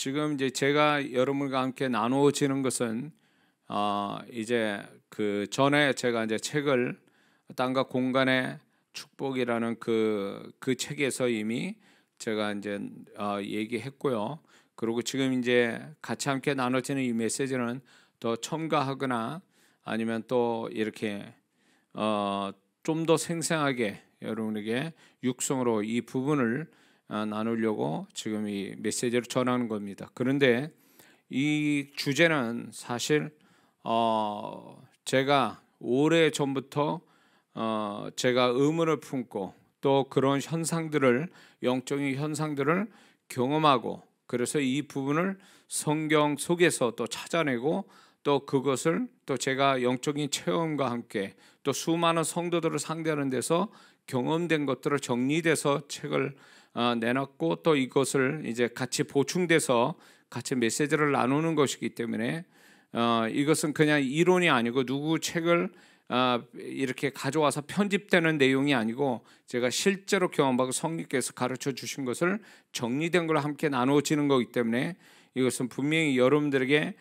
지금 이제 제가 여러분과 함께 나누어지는 것은 이제 그 전에 제가 이제 책을 땅과 공간의 축복이라는 그 책에서 이미 제가 이제 얘기했고요. 그리고 지금 이제 같이 함께 나눠지는 이 메시지는 더 첨가하거나 아니면 또 이렇게 좀 더 생생하게 여러분에게 육성으로 이 부분을 나누려고 지금 이 메시지를 전하는 겁니다. 그런데 이 주제는 사실 제가 오래 전부터 제가 의문을 품고 또 그런 현상들을 영적인 현상들을 경험하고 그래서 이 부분을 성경 속에서 또 찾아내고 또 그것을 또 제가 영적인 체험과 함께 또 수많은 성도들을 상대하는 데서 경험된 것들을 정리돼서 책을 내놨고 또 이것을 이제 같이 보충돼서 같이 메시지를 나누는 것이기 때문에 이것은 그냥 이론이 아니고 누구 책을 이렇게 가져와서 편집되는 내용이 아니고 제가 실제로 경험하고 성령께서 가르쳐 주신 것을 정리된 걸 함께 나누어지는 거기 때문에 이것은 분명히 여러분들에게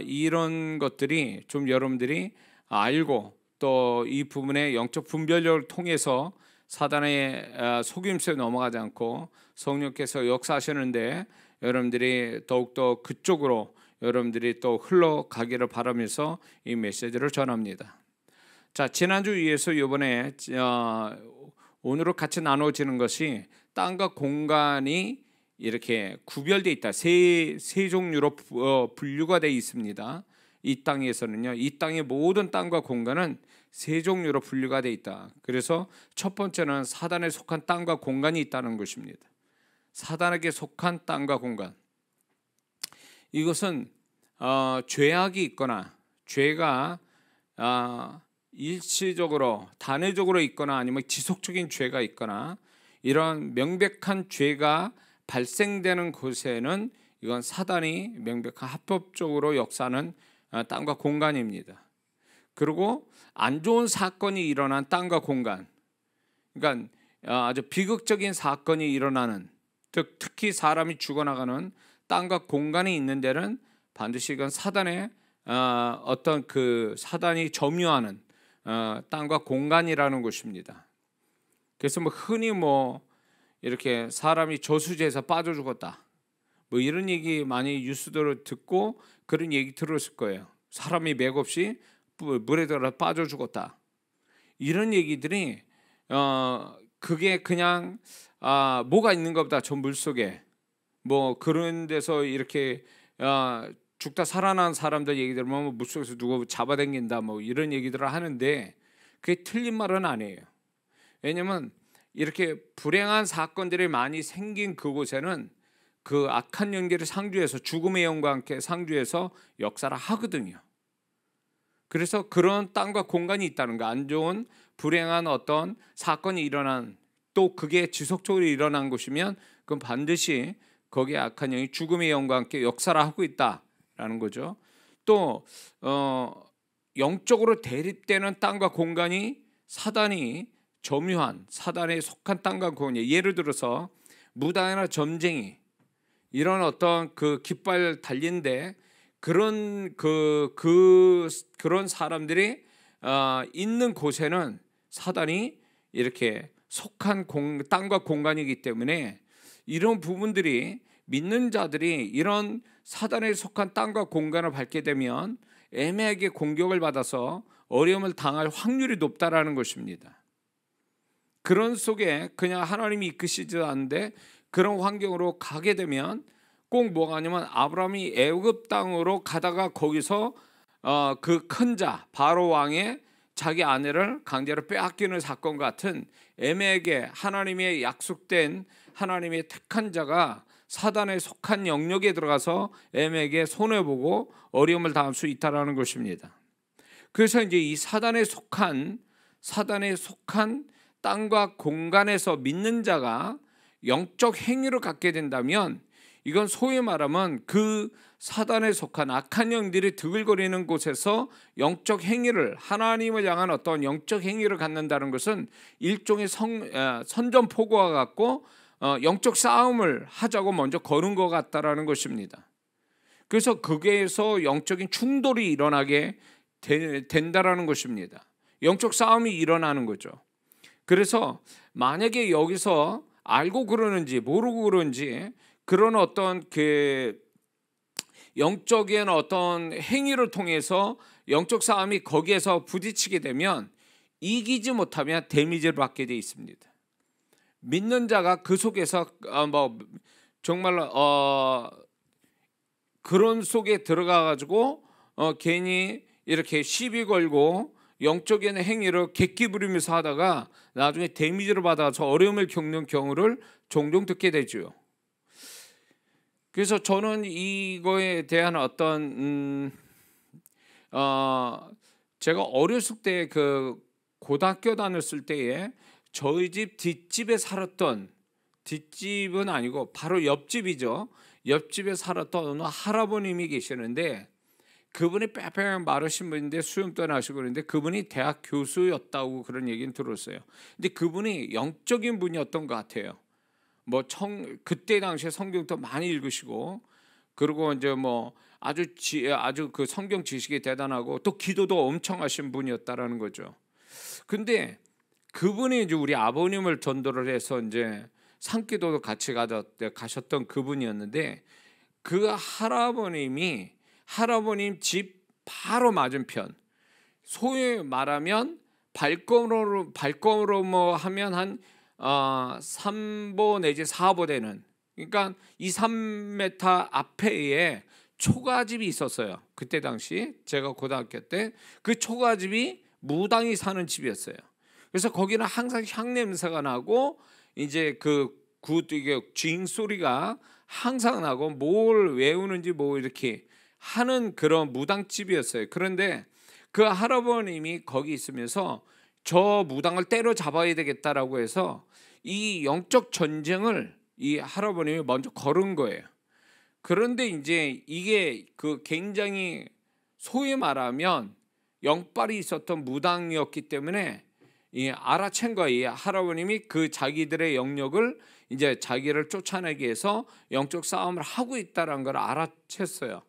이런 것들이 좀 여러분들이 알고 또 이 부분의 영적 분별력을 통해서 사단의 속임수에 넘어가지 않고 성령께서 역사하시는데 여러분들이 더욱더 그쪽으로 여러분들이 또 흘러가기를 바라면서 이 메시지를 전합니다. 자, 지난주 위에서 이번에 오늘로 같이 나눠지는 것이 땅과 공간이 이렇게 구별되어 있다. 세 종류로 분류가 되어 있습니다. 이 땅에서는요. 이 땅의 모든 땅과 공간은 세 종류로 분류가 되어 있다. 그래서 첫 번째는 사단에 속한 땅과 공간이 있다는 것입니다. 사단에게 속한 땅과 공간. 이것은 죄악이 있거나 죄가 일시적으로 단회적으로 있거나 아니면 지속적인 죄가 있거나 이런 명백한 죄가 발생되는 곳에는 이건 사단이 명백한 합법적으로 역사하는 땅과 공간입니다. 그리고 안 좋은 사건이 일어난 땅과 공간, 그러니까 아주 비극적인 사건이 일어나는 특히 사람이 죽어나가는 땅과 공간이 있는 데는 반드시 이건 사단의 어떤 그 사단이 점유하는 땅과 공간이라는 것입니다. 그래서 뭐 흔히 뭐 이렇게 사람이 저수지에서 빠져 죽었다 뭐 이런 얘기 많이 뉴스들을 듣고 그런 얘기 들었을 거예요. 사람이 맥없이 물에 들어 빠져 죽었다 이런 얘기들이 그게 그냥 뭐가 있는 것보다 저 물속에 뭐 그런 데서 이렇게 죽다 살아난 사람들 얘기 들으면 뭐 물속에서 누가 잡아당긴다 뭐 이런 얘기들을 하는데 그게 틀린 말은 아니에요. 왜냐면 이렇게 불행한 사건들이 많이 생긴 그곳에는 그 악한 영들이 상주해서 죽음의 영과 함께 상주해서 역사를 하거든요. 그래서 그런 땅과 공간이 있다는 거, 안 좋은 불행한 어떤 사건이 일어난 또 그게 지속적으로 일어난 곳이면 그건 반드시 거기에 악한 영이 죽음의 영과 함께 역사를 하고 있다라는 거죠. 또 영적으로 대립되는 땅과 공간이 사단이 점유한 사단에 속한 땅과 공간이 예를 들어서 무당이나 점쟁이 이런 어떤 그 깃발 달린데 그런 그런 사람들이 있는 곳에는 사단이 이렇게 속한 땅과 공간이기 때문에 이런 부분들이 믿는 자들이 이런 사단에 속한 땅과 공간을 밟게 되면 애매하게 공격을 받아서 어려움을 당할 확률이 높다라는 것입니다. 그런 속에 그냥 하나님이 이끄시지도 않는데 그런 환경으로 가게 되면 꼭 뭐가 아니면 아브라함이 애굽 땅으로 가다가 거기서 그 큰 자 바로 왕의 자기 아내를 강제로 빼앗기는 사건 같은 애매하게 하나님의 약속된 하나님의 택한 자가 사단에 속한 영역에 들어가서 애매하게 손해보고 어려움을 당할 수 있다라는 것입니다. 그래서 이제 이 사단에 속한 땅과 공간에서 믿는 자가 영적 행위를 갖게 된다면 이건 소위 말하면 그 사단에 속한 악한 영들이 드글거리는 곳에서 영적 행위를 하나님을 향한 어떤 영적 행위를 갖는다는 것은 일종의 선전포고와 같고 영적 싸움을 하자고 먼저 거는 것 같다라는 것입니다. 그래서 거기에서 영적인 충돌이 일어나게 된다라는 것입니다. 영적 싸움이 일어나는 거죠. 그래서 만약에 여기서 알고 그러는지 모르고 그런지 그런 어떤 그 영적인 어떤 행위를 통해서 영적 싸움이 거기에서 부딪히게 되면 이기지 못하면 데미지를 받게 돼 있습니다. 믿는 자가 그 속에서 정말로 그런 속에 들어가 가지고 괜히 이렇게 시비 걸고 영적인 행위를 객기 부리면서 하다가 나중에 데미지를 받아서 어려움을 겪는 경우를 종종 듣게 되죠. 그래서 저는 이거에 대한 어떤 제가 어렸을 때 그 고등학교 다녔을 때에 저희 집 뒷집에 살았던, 뒷집은 아니고 바로 옆집이죠. 옆집에 살았던 어느 할아버님이 계시는데 그분이 빼빼 마르신 분인데 수염도 나시고 그런데 그분이 대학 교수였다고 그런 얘기는 들었어요. 근데 그분이 영적인 분이었던 것 같아요. 그때 당시에 성경도 많이 읽으시고 그리고 이제 아주 그 성경 지식이 대단하고 또 기도도 엄청 하신 분이었다라는 거죠. 근데 그분이 이제 우리 아버님을 전도를 해서 이제 산기도도 같이 가셨던 그분이었는데 그 할아버님 집 바로 맞은편, 소위 말하면 발걸음으로 하면 한 3보 내지 4보 되는, 그러니까 2, 3m 앞에 초가집이 있었어요. 그때 당시 제가 고등학교 때 그 초가집이 무당이 사는 집이었어요. 그래서 거기는 항상 향 냄새가 나고 이제 이게 징 소리가 항상 나고 뭘 외우는지 이렇게 하는 그런 무당집이었어요. 그런데 그 할아버님이 거기 있으면서 저 무당을 때려잡아야 되겠다라고 해서 이 영적 전쟁을 이 할아버님이 먼저 걸은 거예요. 그런데 이제 이게 굉장히 소위 말하면 영빨이 있었던 무당이었기 때문에 알아챈 거예요. 이 할아버님이 자기들의 영역을 이제 자기를 쫓아내기 위해서 영적 싸움을 하고 있다는 걸 알아챘어요.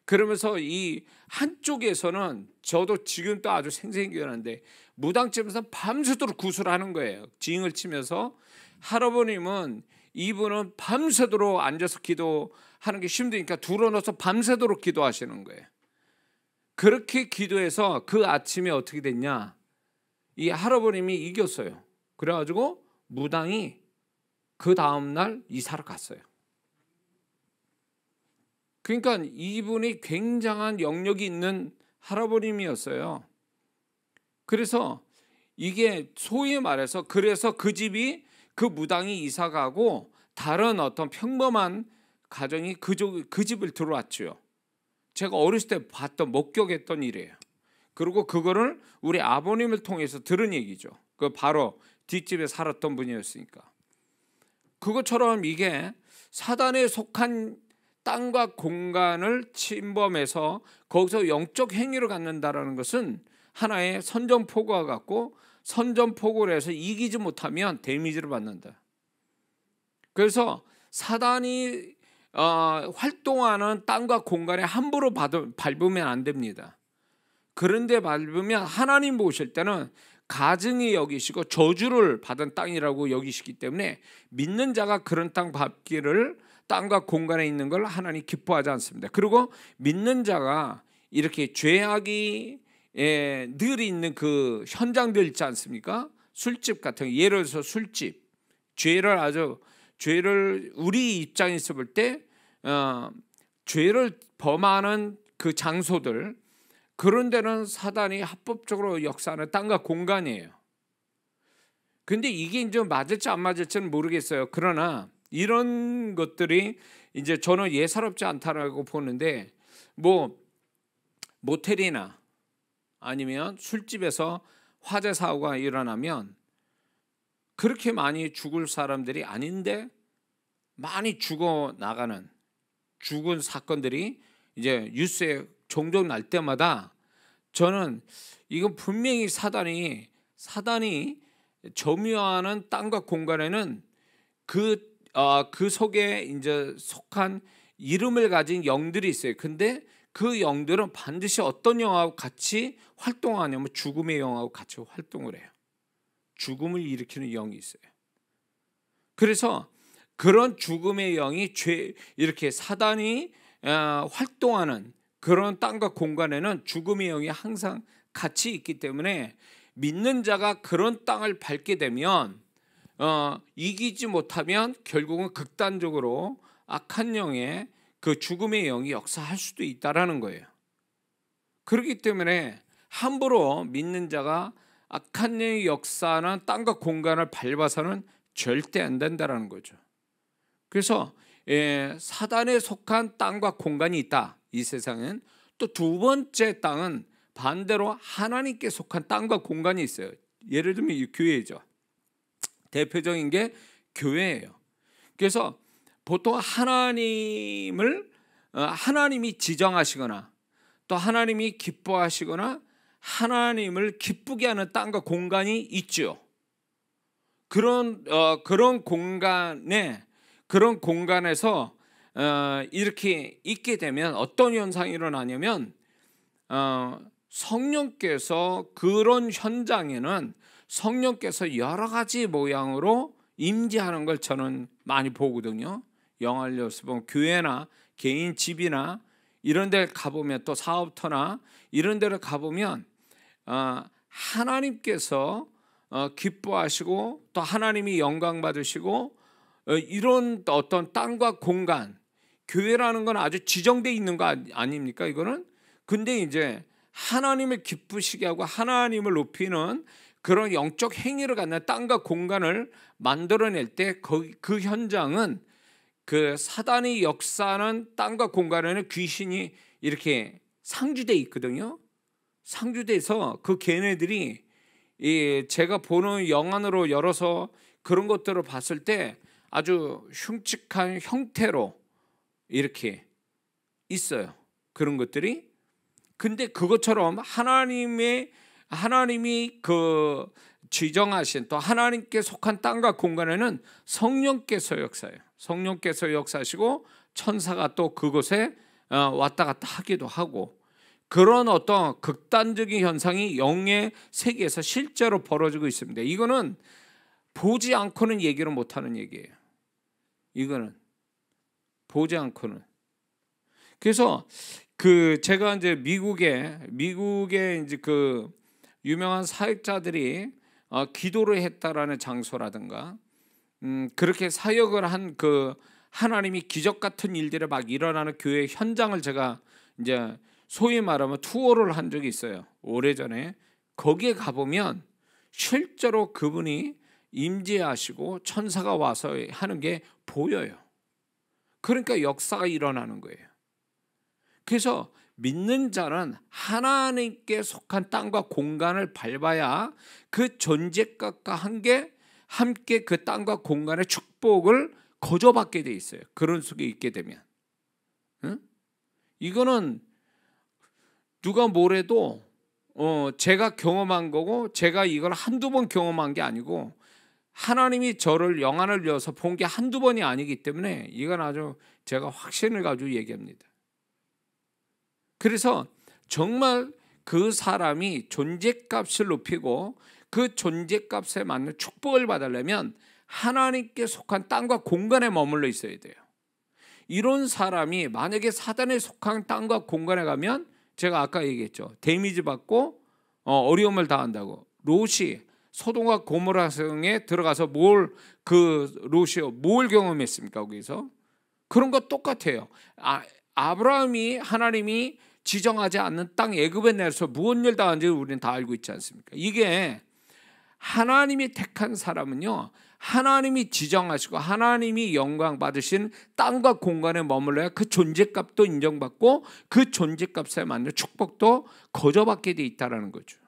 그러면서 이 한쪽에서는 저도 지금도 아주 생생히 기억나는데 무당집에서 밤새도록 구슬하는 거예요. 징을 치면서. 할아버님은 이분은 밤새도록 앉아서 기도하는 게 힘드니까 둘러넣어서 밤새도록 기도하시는 거예요. 그렇게 기도해서 그 아침에 어떻게 됐냐, 이 할아버님이 이겼어요. 그래가지고 무당이 그 다음날 이사를 갔어요. 그러니까 이분이 굉장한 영역이 있는 할아버님이었어요. 그래서 이게 소위 말해서 그래서 그 집이 그 무당이 이사 가고 다른 어떤 평범한 가정이 그 집을 들어왔죠. 제가 어렸을 때 목격했던 일이에요. 그리고 그거를 우리 아버님을 통해서 들은 얘기죠. 그 바로 뒷집에 살았던 분이었으니까. 그것처럼 이게 사단에 속한 땅과 공간을 침범해서 거기서 영적 행위를 갖는다라는 것은 하나의 선전포고와 같고, 선전포고를 해서 이기지 못하면 데미지를 받는다. 그래서 사단이 활동하는 땅과 공간에 함부로 밟으면 안 됩니다. 그런데 밟으면 하나님 보실 때는 가증히 여기시고 저주를 받은 땅이라고 여기시기 때문에 믿는 자가 그런 땅 밟기를, 땅과 공간에 있는 걸 하나님 기뻐하지 않습니다. 그리고 믿는 자가 이렇게 죄악이 늘 있는 그 현장들 있지 않습니까? 술집 같은 거, 예를 들어서 술집, 죄를 우리 입장에서 볼 때 죄를 범하는 그 장소들, 그런 데는 사단이 합법적으로 역사하는 땅과 공간이에요. 근데 이게 이제 맞을지 안 맞을지는 모르겠어요. 그러나 이런 것들이 이제 저는 예사롭지 않다라고 보는데, 모텔이나 아니면 술집에서 화재 사고가 일어나면 그렇게 많이 죽을 사람들이 아닌데 많이 죽은 사건들이 이제 뉴스에 종종 날 때마다 저는 이건 분명히 사단이 점유하는 땅과 공간에는 그 그 속에 이제 속한 이름을 가진 영들이 있어요. 근데 그 영들은 반드시 어떤 영하고 같이 활동하냐면 죽음의 영하고 같이 활동을 해요. 죽음을 일으키는 영이 있어요. 그래서 그런 죽음의 영이 이렇게 사단이 활동하는 그런 땅과 공간에는 죽음의 영이 항상 같이 있기 때문에 믿는 자가 그런 땅을 밟게 되면 이기지 못하면 결국은 극단적으로 악한 영의 그 죽음의 영이 역사할 수도 있다라는 거예요. 그렇기 때문에 함부로 믿는 자가 악한 영의 역사는 땅과 공간을 밟아서는 절대 안 된다라는 거죠. 그래서 사단에 속한 땅과 공간이 있다. 이 세상엔 또 두 번째 땅은 반대로 하나님께 속한 땅과 공간이 있어요. 예를 들면 이 교회죠. 대표적인 게 교회예요. 그래서 보통 하나님이 지정하시거나 또 하나님이 기뻐하시거나 하나님을 기쁘게 하는 땅과 공간이 있죠. 그런 공간에서 이렇게 있게 되면 어떤 현상이 일어나냐면 성령께서 그런 현장에는 성령께서 여러 가지 모양으로 임재하는 걸 저는 많이 보거든요. 영화를 여서 보면 교회나 개인 집이나 이런 데 가보면 또 사업터나 이런 데를 가보면 하나님께서 기뻐하시고 또 하나님이 영광 받으시고 이런 어떤 땅과 공간, 교회라는 건 아주 지정되어 있는 거 아닙니까 이거는? 근데 이제 하나님을 기쁘시게 하고 하나님을 높이는 그런 영적 행위를 갖는 땅과 공간을 만들어낼 때 그 현장은 그 사단이 역사하는 땅과 공간에는 귀신이 이렇게 상주되어 있거든요. 상주돼서 그 걔네들이 제가 보는 영안으로 열어서 그런 것들을 봤을 때 아주 흉측한 형태로 이렇게 있어요. 그런 것들이. 근데 그것처럼 하나님이 그 지정하신 또 하나님께 속한 땅과 공간에는 성령께서 역사해요. 성령께서 역사하시고 천사가 또 그곳에 왔다 갔다 하기도 하고 그런 어떤 극단적인 현상이 영의 세계에서 실제로 벌어지고 있습니다. 이거는 보지 않고는 얘기를 못하는 얘기예요. 이거는 보지 않고는. 그래서 제가 이제 미국에 이제 그 유명한 사역자들이 기도를 했다라는 장소라든가 그렇게 사역을 한 그 하나님이 기적 같은 일들이 막 일어나는 교회 현장을 제가 이제 소위 말하면 투어를 한 적이 있어요. 오래전에. 거기에 가보면 실제로 그분이 임재하시고 천사가 와서 하는 게 보여요. 그러니까 역사가 일어나는 거예요. 그래서 믿는 자는 하나님께 속한 땅과 공간을 밟아야 그 존재값과 함께 그 땅과 공간의 축복을 거저받게 돼 있어요. 그런 속에 있게 되면. 이거는 누가 뭐래도 제가 경험한 거고 제가 이걸 한두 번 경험한 게 아니고 하나님이 저를 영안을 열어서 본 게 한두 번이 아니기 때문에 이건 아주 제가 확신을 가지고 얘기합니다. 그래서 정말 그 사람이 존재값을 높이고 그 존재값에 맞는 축복을 받으려면 하나님께 속한 땅과 공간에 머물러 있어야 돼요. 이런 사람이 만약에 사단에 속한 땅과 공간에 가면 제가 아까 얘기했죠. 데미지 받고 어려움을 당한다고. 롯이 소돔과 고모라 성에 들어가서 뭘 경험했습니까? 거기서 그런 거 똑같아요. 아브라함이 하나님이 지정하지 않는 땅 애굽에 내서 무슨 일 당한지 우리는 다 알고 있지 않습니까? 이게 하나님이 택한 사람은요, 하나님이 지정하시고 하나님이 영광 받으신 땅과 공간에 머물러야 그 존재값도 인정받고 그 존재값에 맞는 축복도 거저받게 돼 있다라는 거죠.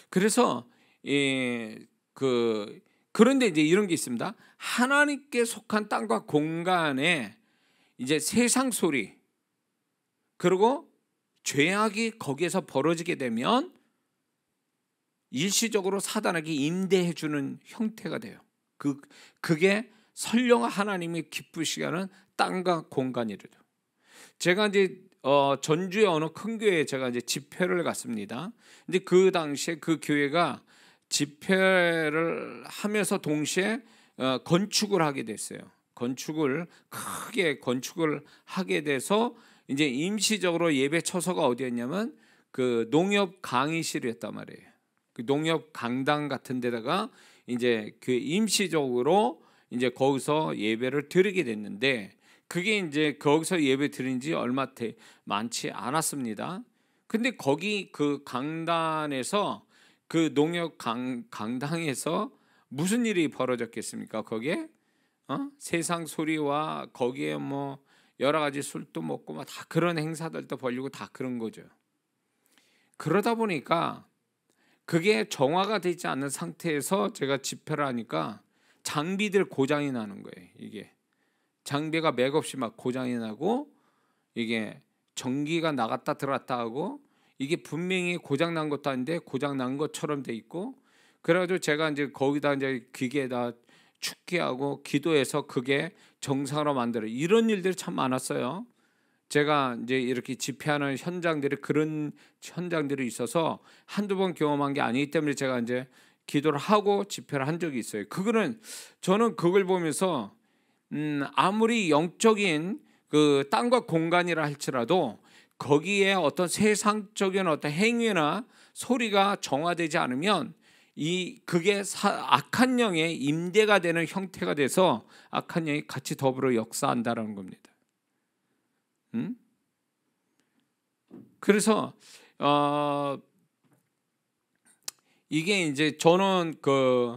그래서 그런데 이제 이런 게 있습니다. 하나님께 속한 땅과 공간에 이제 세상 소리 그리고 죄악이 거기에서 벌어지게 되면 일시적으로 사단에게 임대해 주는 형태가 돼요. 그게 설령 하나님이 기쁘시게 하는 땅과 공간이래요. 제가 이제 전주의 어느 큰 교회에 제가 이제 집회를 갔습니다. 근데 그 당시에 그 교회가 집회를 하면서 동시에 건축을 하게 됐어요. 크게 건축을 하게 돼서 이제 임시적으로 예배 처소가 어디였냐면 그 농협 강의실이었단 말이에요. 그 농협 강당 같은 데다가 이제 그 임시적으로 이제 거기서 예배를 드리게 됐는데, 그게 이제 거기서 예배 드린 지 얼마 많지 않았습니다. 근데 거기 그 강단에서 그 농협 강당에서 무슨 일이 벌어졌겠습니까? 거기에 세상 소리와 거기에 뭐 여러 가지 술도 먹고 막 다 그런 행사들도 벌리고 다 그런 거죠. 그러다 보니까 그게 정화가 되지 않는 상태에서 제가 집회를 하니까 장비들 고장이 나는 거예요. 이게 장비가 맥없이 막 고장이 나고, 이게 전기가 나갔다 들어갔다 하고, 이게 분명히 고장 난 것도 아닌데 고장 난 것처럼 돼 있고, 그래가지고 제가 이제 거기다 이제 기계에다 축기하고 기도해서 그게 정상으로 만들어. 이런 일들이 참 많았어요. 제가 이제 이렇게 집회하는 현장들이 그런 현장들이 있어서 한두 번 경험한 게 아니기 때문에 제가 이제 기도를 하고 집회를 한 적이 있어요. 저는 그걸 보면서 아무리 영적인 그 땅과 공간이라 할지라도 거기에 어떤 세상적인 어떤 행위나 소리가 정화되지 않으면 그게 악한 영의 임대가 되는 형태가 돼서 악한 영이 같이 더불어 역사한다라는 겁니다. 그래서 이게 이제 저는 그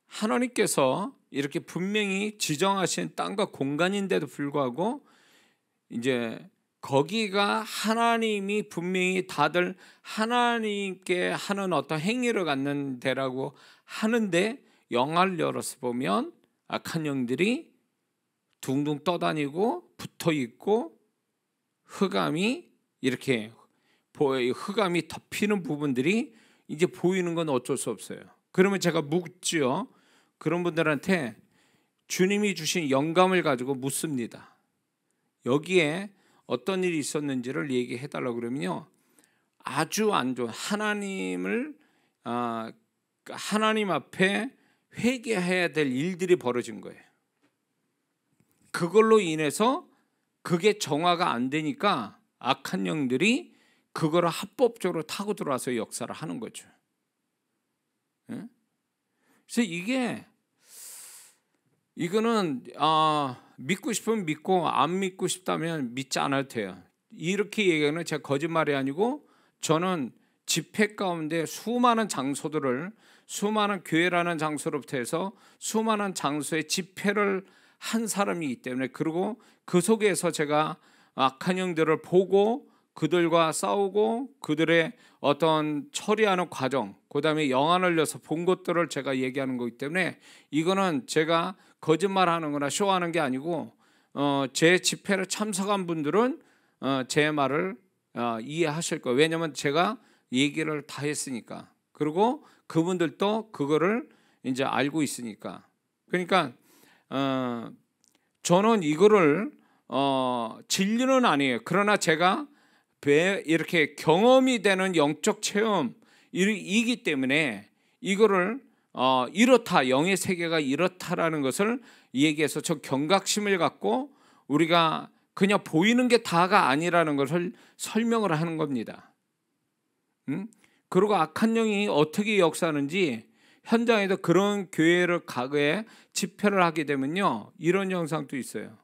하나님께서 이렇게 분명히 지정하신 땅과 공간인데도 불구하고 이제 거기가 하나님이 분명히 다들 하나님께 하는 어떤 행위를 갖는 데라고 하는데, 영화를 열어서 보면 악한 영들이 둥둥 떠다니고 붙어있고 흑암이 이렇게 흑암이 덮이는 부분들이 이제 보이는 건 어쩔 수 없어요. 그러면 제가 묻지요. 그런 분들한테 주님이 주신 영감을 가지고 묻습니다. 여기에 어떤 일이 있었는지를 얘기해 달라고 그러면요, 아주 안 좋은 하나님 앞에 회개해야 될 일들이 벌어진 거예요. 그걸로 인해서 그게 정화가 안 되니까 악한 영들이 그거를 합법적으로 타고 들어와서 역사를 하는 거죠. 그래서 이거는 믿고 싶으면 믿고 안 믿고 싶다면 믿지 않아도 돼요. 이렇게 얘기하는 제가 거짓말이 아니고, 저는 집회 가운데 수많은 교회라는 장소로부터 해서 수많은 장소에 집회를 한 사람이기 때문에, 그리고 그 속에서 제가 악한 영들을 보고 그들과 싸우고 그들의 어떤 처리하는 과정, 그 다음에 영안을 열어서 본 것들을 제가 얘기하는 거기 때문에, 이거는 제가 거짓말하는 거나 쇼하는 게 아니고 제 집회를 참석한 분들은 제 말을 이해하실 거예요. 왜냐하면 제가 얘기를 다 했으니까. 그리고 그분들도 그거를 이제 알고 있으니까. 그러니까 저는 이거를 진리는 아니에요. 그러나 제가 이렇게 경험이 되는 영적 체험이기 때문에 이거를 이렇다, 영의 세계가 이렇다라는 것을 얘기해서 저 경각심을 갖고 우리가 그냥 보이는 게 다가 아니라는 것을 설명을 하는 겁니다. 그리고 악한 영이 어떻게 역사하는지 현장에도 그런 교회를 가게 집회를 하게 되면요, 이런 현상도 있어요.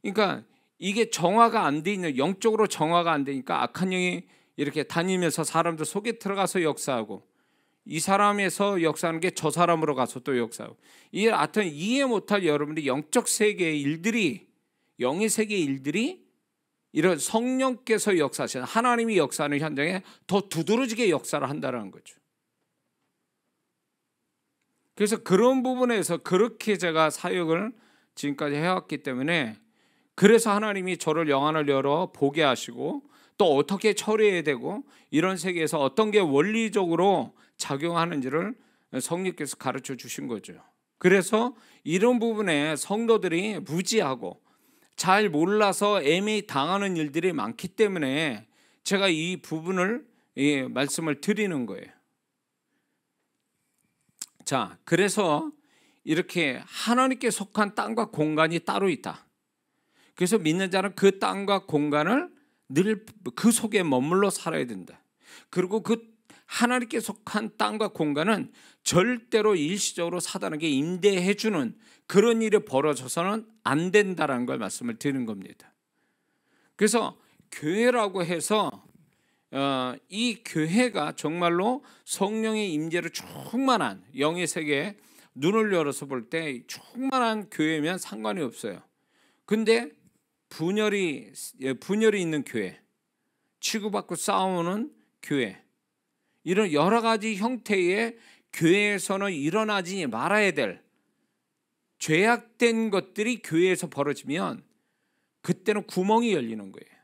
그러니까 이게 정화가 안 돼 있는, 영적으로 정화가 안 되니까 악한 영이 이렇게 다니면서 사람들 속에 들어가서 역사하고, 이 사람에서 역사하는 게 저 사람으로 가서 또 역사하고, 이게 하여튼 이해 못할 여러분들이 영적 세계의 일들이, 영의 세계의 일들이 이런 성령께서 역사하시는, 하나님이 역사하는 현장에 더 두드러지게 역사를 한다는 거죠. 그래서 그런 부분에서 그렇게 제가 사역을 지금까지 해왔기 때문에, 그래서 하나님이 저를 영안을 열어 보게 하시고 또 어떻게 처리해야 되고 이런 세계에서 어떤 게 원리적으로 작용하는지를 성령께서 가르쳐 주신 거죠. 그래서 이런 부분에 성도들이 무지하고 잘 몰라서 애매히 당하는 일들이 많기 때문에 제가 이 부분을 말씀을 드리는 거예요. 자, 그래서 이렇게 하나님께 속한 땅과 공간이 따로 있다. 그래서 믿는 자는 그 땅과 공간을 늘 그 속에 머물러 살아야 된다. 그리고 그 하나님께 속한 땅과 공간은 절대로 일시적으로 사단에게 임대해 주는 그런 일이 벌어져서는 안 된다라는 걸 말씀을 드리는 겁니다. 그래서 교회라고 해서 이 교회가 정말로 성령의 임재로 충만한 영의 세계에 눈을 열어서 볼 때 충만한 교회면 상관이 없어요. 근데 분열이 있는 교회, 치고받고 싸우는 교회, 이런 여러 가지 형태의 교회에서는 일어나지 말아야 될 죄악된 것들이 교회에서 벌어지면 그때는 구멍이 열리는 거예요.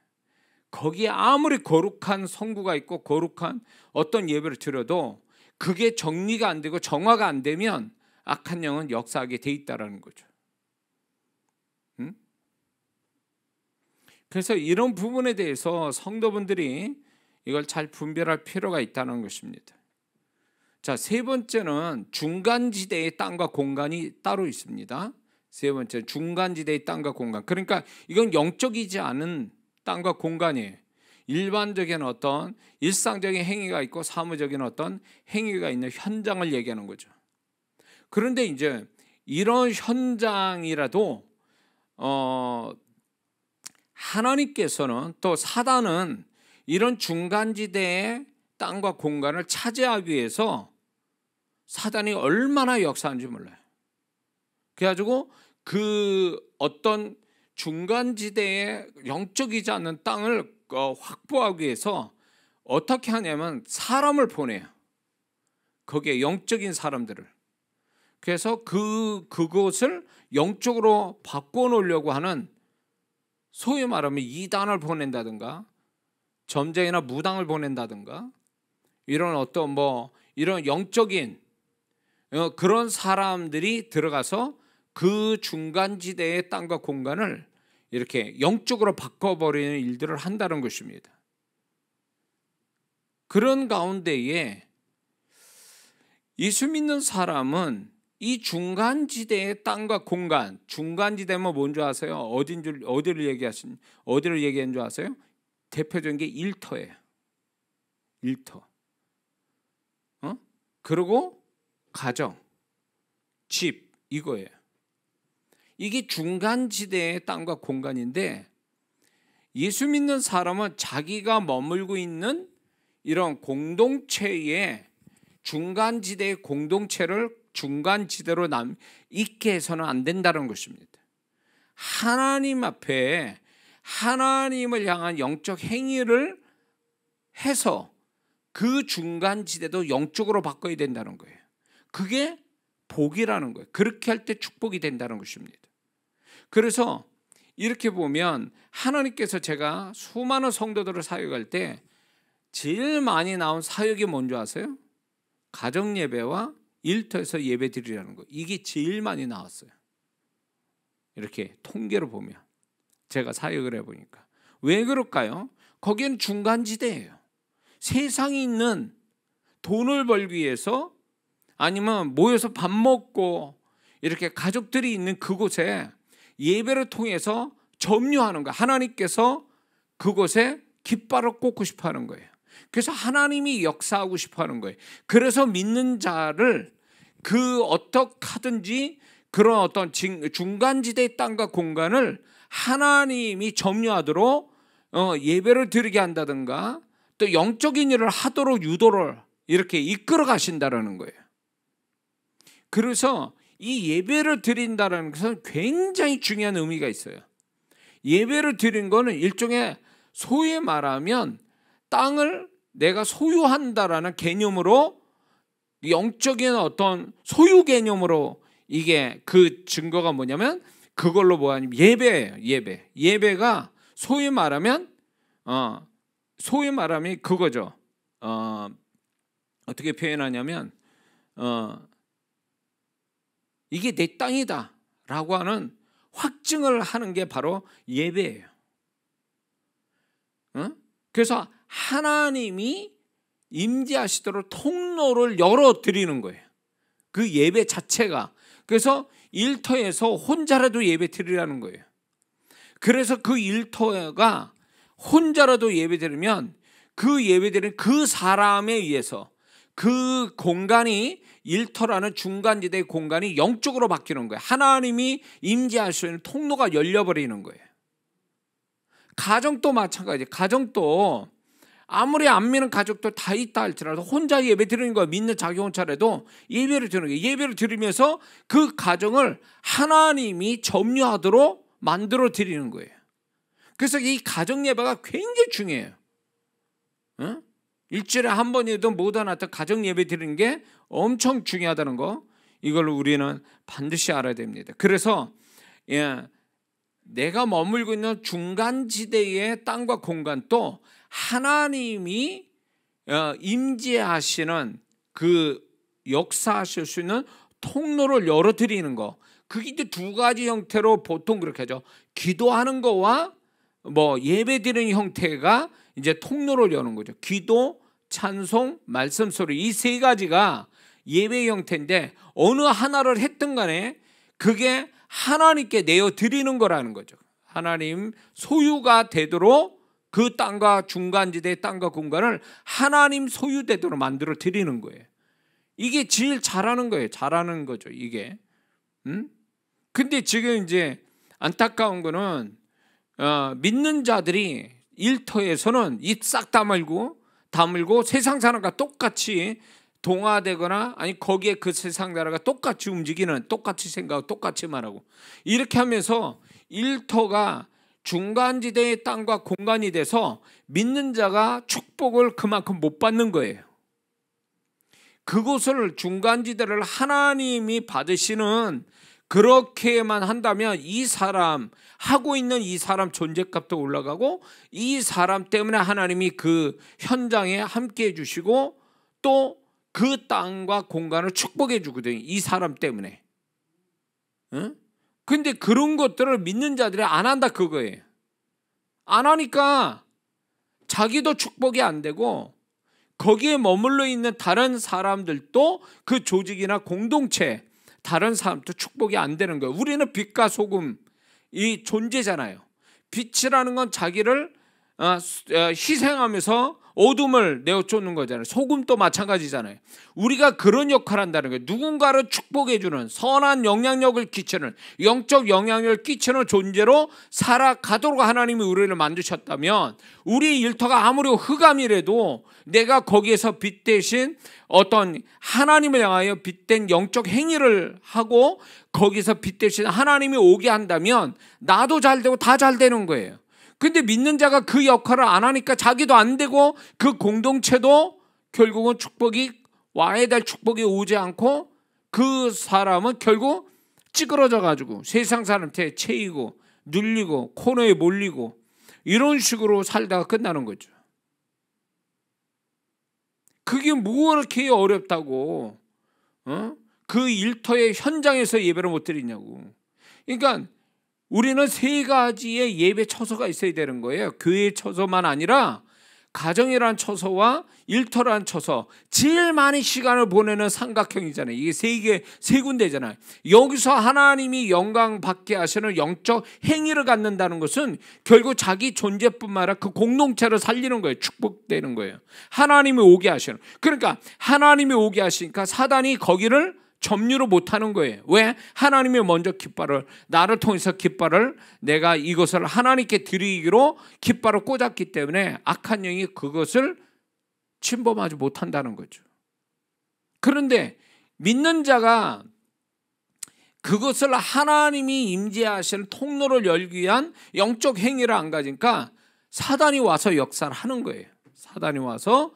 거기에 아무리 거룩한 성구가 있고 거룩한 어떤 예배를 드려도 그게 정리가 안 되고 정화가 안 되면 악한 영은 역사하게 돼 있다라는 거죠. 그래서 이런 부분에 대해서 성도분들이 이걸 잘 분별할 필요가 있다는 것입니다. 자, 세 번째는 중간지대의 땅과 공간이 따로 있습니다. 세 번째, 중간지대의 땅과 공간. 그러니까 이건 영적이지 않은 땅과 공간이에요. 일반적인 어떤 일상적인 행위가 있고 사무적인 어떤 행위가 있는 현장을 얘기하는 거죠. 그런데 이제 이런 현장이라도 하나님께서는 또 사단은 이런 중간지대의 땅과 공간을 차지하기 위해서 사단이 얼마나 역사하는지 몰라요. 그래가지고 그 어떤 중간지대의 영적이지 않는 땅을 확보하기 위해서 어떻게 하냐면 사람을 보내요. 거기에 영적인 사람들을. 그래서 그곳을 영적으로 바꿔놓으려고 하는, 소위 말하면 이단을 보낸다든가 점쟁이나 무당을 보낸다든가 이런 어떤 이런 영적인 그런 사람들이 들어가서 그 중간지대의 땅과 공간을 이렇게 영적으로 바꿔버리는 일들을 한다는 것입니다. 그런 가운데에 예수 믿는 사람은 이 중간지대의 땅과 공간, 중간지대면 뭔지 아세요? 어디를 얘기한 줄 아세요? 대표적인 게 일터예요. 일터. 그리고 가정, 집, 이거예요. 이게 중간지대의 땅과 공간인데, 예수 믿는 사람은 자기가 머물고 있는 이런 공동체의 중간지대의 공동체를 중간지대로 있게 해서는 안 된다는 것입니다. 하나님 앞에 하나님을 향한 영적 행위를 해서 그 중간지대도 영적으로 바꿔야 된다는 거예요. 그게 복이라는 거예요. 그렇게 할 때 축복이 된다는 것입니다. 그래서 이렇게 보면 하나님께서, 제가 수많은 성도들을 사역할 때 제일 많이 나온 사역이 뭔지 아세요? 가정예배와 일터에서 예배 드리라는 거. 이게 제일 많이 나왔어요. 이렇게 통계로 보면, 제가 사역을 해보니까. 왜 그럴까요? 거기는 중간지대예요. 세상에 있는 돈을 벌기 위해서, 아니면 모여서 밥 먹고 이렇게 가족들이 있는 그곳에 예배를 통해서 점유하는 거예요. 하나님께서 그곳에 깃발을 꽂고 싶어 하는 거예요. 그래서 하나님이 역사하고 싶어 하는 거예요. 그래서 믿는 자를 어떻게 하든지 그런 어떤 중간지대의 땅과 공간을 하나님이 점유하도록 예배를 드리게 한다든가, 또 영적인 일을 하도록 유도를 이렇게 이끌어 가신다라는 거예요. 그래서 이 예배를 드린다는 것은 굉장히 중요한 의미가 있어요. 예배를 드린 거는 일종의, 소위 말하면 땅을 내가 소유한다라는 개념으로, 영적인 어떤 소유 개념으로, 이게 그 증거가 뭐냐면 그걸로 뭐하냐면 예배예요. 예배가 소위 말하면 그거죠. 어떻게 표현하냐면 이게 내 땅이다라고 하는 확증을 하는 게 바로 예배예요. 그래서 하나님이 임재하시도록 통로를 열어드리는 거예요. 그 예배 자체가. 그래서 일터에서 혼자라도 예배 드리라는 거예요. 그래서 그 일터가 혼자라도 예배 드리면 그 예배 드리는 그 사람에 의해서 그 공간이 일터라는 중간지대의 공간이 영적으로 바뀌는 거예요. 하나님이 임재할 수 있는 통로가 열려버리는 거예요. 가정도 마찬가지예요. 가정도 아무리 안 믿는 가족도 다 있다 할지라도 혼자 예배 드리는 거예요. 믿는 자기 혼자라도 예배를 드리는 거예요. 예배를 드리면서 그 가정을 하나님이 점유하도록 만들어 드리는 거예요. 그래서 이 가정 예배가 굉장히 중요해요. 일주일에 한 번이라도 못하나도 가정 예배 드리는 게 엄청 중요하다는 거, 이걸 우리는 반드시 알아야 됩니다. 그래서 내가 머물고 있는 중간지대의 땅과 공간도 하나님이 임재하시는 그 역사하실 수 있는 통로를 열어드리는 거, 그게 이제 두 가지 형태로 보통 그렇게 하죠. 기도하는 거와 예배드리는 형태가 이제 통로를 여는 거죠. 기도, 찬송, 말씀 소리, 이 세 가지가 예배 형태인데 어느 하나를 했든 간에 그게 하나님께 내어 드리는 거라는 거죠. 하나님 소유가 되도록 그 땅과 중간지대의 땅과 공간을 하나님 소유되도록 만들어 드리는 거예요. 이게 제일 잘하는 거예요. 잘하는 거죠, 이게. 근데 지금 이제 안타까운 거는 믿는 자들이 일터에서는 입 싹 다물고 세상 사람과 똑같이 동화되거나 아니 거기에 그 세상 나라가 똑같이 움직이는, 똑같이 생각하고 똑같이 말하고 이렇게 하면서 일터가 중간지대의 땅과 공간이 돼서 믿는 자가 축복을 그만큼 못 받는 거예요. 그곳을 중간지대를 하나님이 받으시는, 그렇게만 한다면 이 사람 하고 있는 이 사람 존재값도 올라가고 이 사람 때문에 하나님이 그 현장에 함께 해주시고 또 그 땅과 공간을 축복해 주거든요. 이 사람 때문에. 근데 그런 것들을 믿는 자들이 안 한다 그거예요. 안 하니까 자기도 축복이 안 되고 거기에 머물러 있는 다른 사람들도 그 조직이나 공동체 다른 사람도 축복이 안 되는 거예요. 우리는 빛과 소금이 존재잖아요. 빛이라는 건 자기를 희생하면서 어둠을 내어쫓는 거잖아요. 소금도 마찬가지잖아요. 우리가 그런 역할을 한다는 거예요. 누군가를 축복해주는, 선한 영향력을 끼치는, 영적 영향력을 끼치는 존재로 살아가도록 하나님이 우리를 만드셨다면 우리 일터가 아무리 흑암이라도 내가 거기에서 빛 대신 어떤 하나님을 향하여 빛된 영적 행위를 하고 거기서 빛 대신 하나님이 오게 한다면 나도 잘 되고 다 잘 되는 거예요. 근데 믿는 자가 그 역할을 안 하니까 자기도 안 되고 그 공동체도 결국은 축복이 와야 될 축복이 오지 않고 그 사람은 결국 찌그러져 가지고 세상 사람한테 채이고 눌리고 코너에 몰리고 이런 식으로 살다가 끝나는 거죠. 그게 뭐 그렇게 어렵다고 그 일터의 현장에서 예배를 못 드리냐고. 그러니까 우리는 세 가지의 예배 처소가 있어야 되는 거예요. 교회 처소만 아니라 가정이란 처소와 일터란 처소, 제일 많이 시간을 보내는 삼각형이잖아요. 이게 세 군데잖아요. 여기서 하나님이 영광 받게 하시는 영적 행위를 갖는다는 것은 결국 자기 존재뿐만 아니라 그 공동체를 살리는 거예요. 축복되는 거예요. 하나님이 오게 하시는. 그러니까 하나님이 오게 하시니까 사단이 거기를 점유를 못하는 거예요. 왜? 하나님이 먼저 깃발을, 나를 통해서 깃발을 내가 이것을 하나님께 드리기로 깃발을 꽂았기 때문에 악한 영이 그것을 침범하지 못한다는 거죠. 그런데 믿는 자가 그것을 하나님이 임재하시는 통로를 열기 위한 영적 행위를 안 가지니까 사단이 와서 역사를 하는 거예요. 사단이 와서,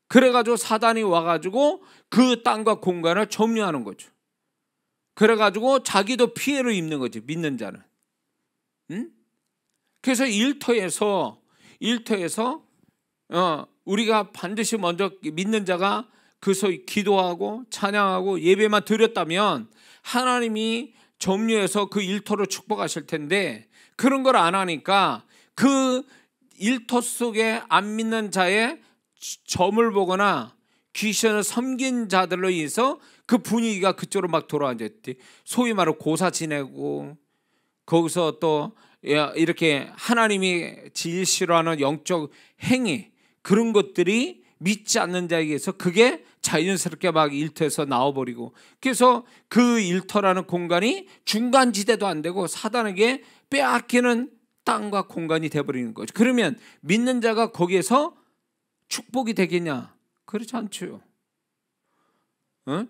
그래가지고 사단이 와가지고 그 땅과 공간을 점유하는 거죠. 그래가지고 자기도 피해를 입는 거죠. 믿는 자는. 그래서 일터에서 우리가 반드시 먼저 믿는 자가 그래서 기도하고 찬양하고 예배만 드렸다면 하나님이 점유해서 그 일터를 축복하실 텐데 그런 걸 안 하니까 그 일터 속에 안 믿는 자의 점을 보거나 귀신을 섬긴 자들로 인해서 그 분위기가 그쪽으로 막 돌아앉았지. 소위 말로 고사 지내고 거기서 또 이렇게 하나님이 제일 싫어하는 영적 행위 그런 것들이 믿지 않는 자에게서 그게 자연스럽게 막 일터에서 나와버리고 그래서 그 일터라는 공간이 중간지대도 안 되고 사단에게 빼앗기는 땅과 공간이 돼버리는 거죠. 그러면 믿는 자가 거기에서 축복이 되겠냐? 그렇지 않죠.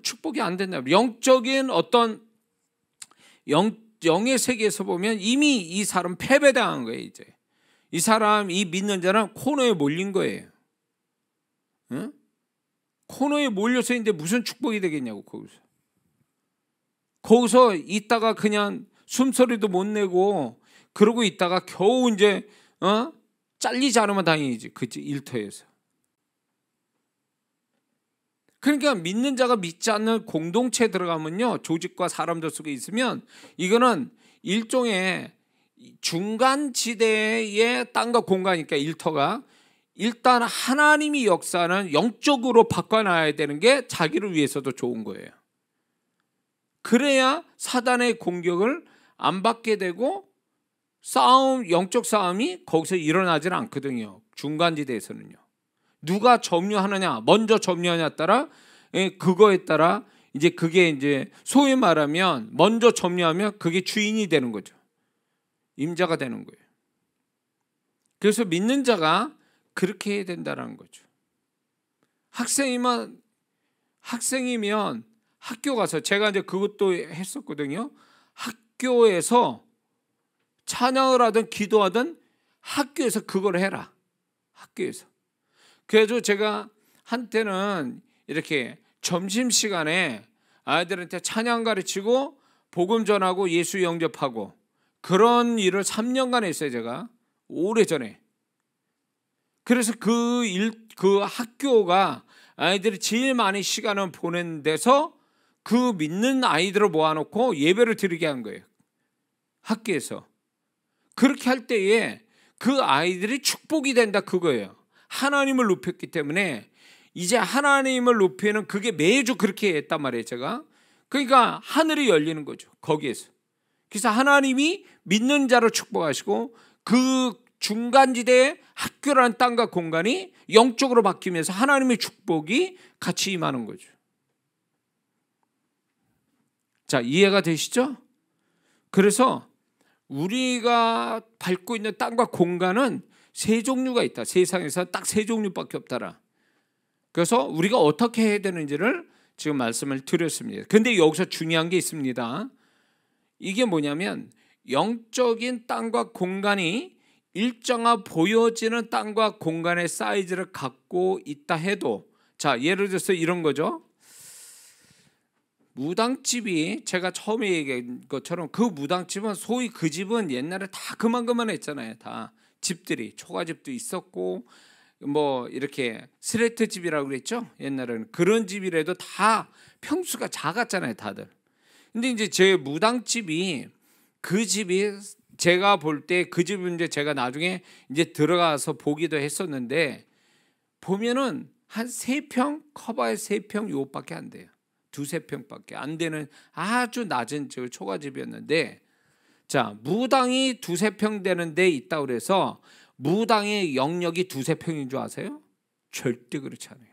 축복이 안 된다. 영적인 어떤 영의 세계에서 보면 이미 이 사람 패배당한 거예요. 이제 이 사람 이 믿는 자는 코너에 몰린 거예요. 코너에 몰려서 있는데 무슨 축복이 되겠냐고. 거기서 있다가 그냥 숨소리도 못 내고 그러고 있다가 겨우 이제 잘리지 않으면 다행이지. 그 일터에서. 그러니까 믿는 자가 믿지 않는 공동체에 들어가면요, 조직과 사람들 속에 있으면 이거는 일종의 중간지대의 땅과 공간이니까 일터가 일단 하나님이 역사는 영적으로 바꿔놔야 되는 게 자기를 위해서도 좋은 거예요. 그래야 사단의 공격을 안 받게 되고 영적 싸움이 거기서 일어나지는 않거든요. 중간지대에서는요. 누가 점유하느냐, 먼저 점유하냐에 따라 그거에 따라 이제 그게 이제 소위 말하면 먼저 점유하면 그게 주인이 되는 거죠. 임자가 되는 거예요. 그래서 믿는 자가 그렇게 해야 된다는 거죠. 학생이면 학교 가서 제가 이제 그것도 했었거든요. 학교에서 찬양을 하든 기도하든 학교에서 그걸 해라. 학교에서. 그래서 제가 한때는 이렇게 점심시간에 아이들한테 찬양 가르치고 복음 전하고 예수 영접하고 그런 일을 3년간 했어요. 제가 오래전에. 그래서 그 학교가 아이들이 제일 많이 시간을 보낸 데서 그 믿는 아이들을 모아놓고 예배를 드리게 한 거예요. 학교에서. 그렇게 할 때에 그 아이들이 축복이 된다 그거예요. 하나님을 높였기 때문에 이제 하나님을 높이는 그게 매주 그렇게 했단 말이에요. 제가. 그러니까 하늘이 열리는 거죠. 거기에서. 그래서 하나님이 믿는 자를 축복하시고 그 중간지대의 학교라는 땅과 공간이 영적으로 바뀌면서 하나님의 축복이 같이 임하는 거죠. 자, 이해가 되시죠? 그래서 우리가 밟고 있는 땅과 공간은 세 종류가 있다. 세상에서 딱 세 종류밖에 없더라. 그래서 우리가 어떻게 해야 되는지를 지금 말씀을 드렸습니다. 근데 여기서 중요한 게 있습니다. 이게 뭐냐면 영적인 땅과 공간이 일정한 보여지는 땅과 공간의 사이즈를 갖고 있다 해도, 자, 예를 들어서 이런 거죠. 무당집이 제가 처음에 얘기한 것처럼 그 무당집은 소위 그 집은 옛날에 다 그만했잖아요. 다 집들이 초가집도 있었고 뭐 이렇게 스레트 집이라고 그랬죠. 옛날에는 그런 집이라도 다 평수가 작았잖아요. 다들. 근데 이제 제 무당집이 그 집이 제가 볼 때 그 집은 이제 제가 나중에 이제 들어가서 보기도 했었는데 보면은 한 3평 커버에 3평 요밖에 안 돼요. 2-3평밖에 안 되는 아주 낮은 초가집이었는데, 자, 무당이 2-3평 되는 데 있다고 그래서 무당의 영역이 2-3평인 줄 아세요? 절대 그렇지 않아요.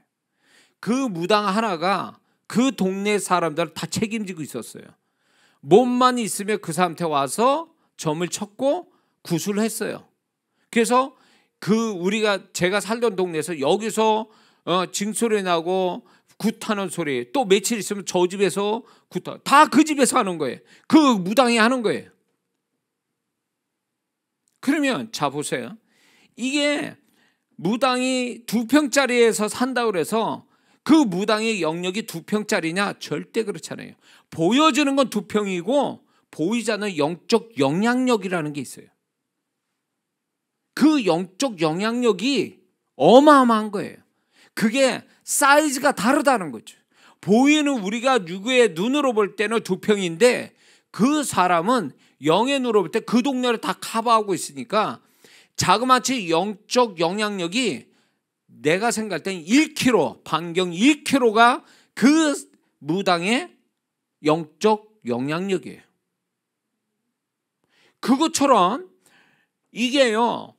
그 무당 하나가 그 동네 사람들을 다 책임지고 있었어요. 몸만 있으면 그 사람한테 와서 점을 쳤고 구술을 했어요. 그래서 제가 살던 동네에서 여기서 징소리 나고 굿하는 소리, 또 며칠 있으면 저 집에서 굿하, 다 그 집에서 하는 거예요. 그 무당이 하는 거예요. 그러면 자 보세요. 이게 무당이 2평짜리에서 산다고 그래서 그 무당의 영역이 2평짜리냐? 절대 그렇잖아요. 보여지는 건 2평이고 보이지 않는 영적 영향력이라는 게 있어요. 그 영적 영향력이 어마어마한 거예요. 그게 사이즈가 다르다는 거죠. 보이는 우리가 누구의 눈으로 볼 때는 2평인데 그 사람은 영의 눈으로 볼 때 그 동네를 다 커버하고 있으니까 자그마치 영적 영향력이 내가 생각할 땐 1km, 반경 1km가 그 무당의 영적 영향력이에요. 그것처럼 이게요,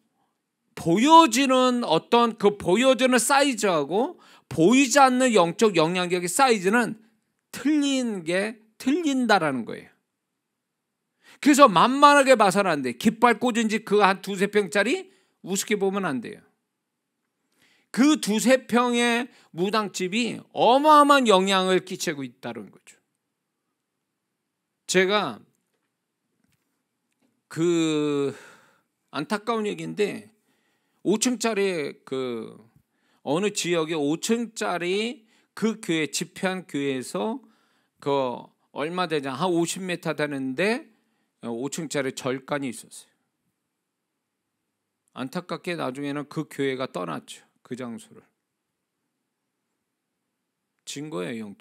보여지는 어떤 그 보여지는 사이즈하고 보이지 않는 영적 영향력의 사이즈는 틀린다라는 거예요. 그래서 만만하게 봐서는 안 돼. 깃발 꽂은 집 그 한 2-3평짜리 우습게 보면 안 돼요. 그 2-3평의 무당집이 어마어마한 영향을 끼치고 있다는 거죠. 제가 그 안타까운 얘기인데 5층짜리 그 어느 지역에 5층짜리 그 교회 집회한 교회에서 그 얼마 되지 한 50m 되는데 5층짜리 절간이 있었어요. 안타깝게 나중에는 그 교회가 떠났죠. 그 장소를 진 거예요.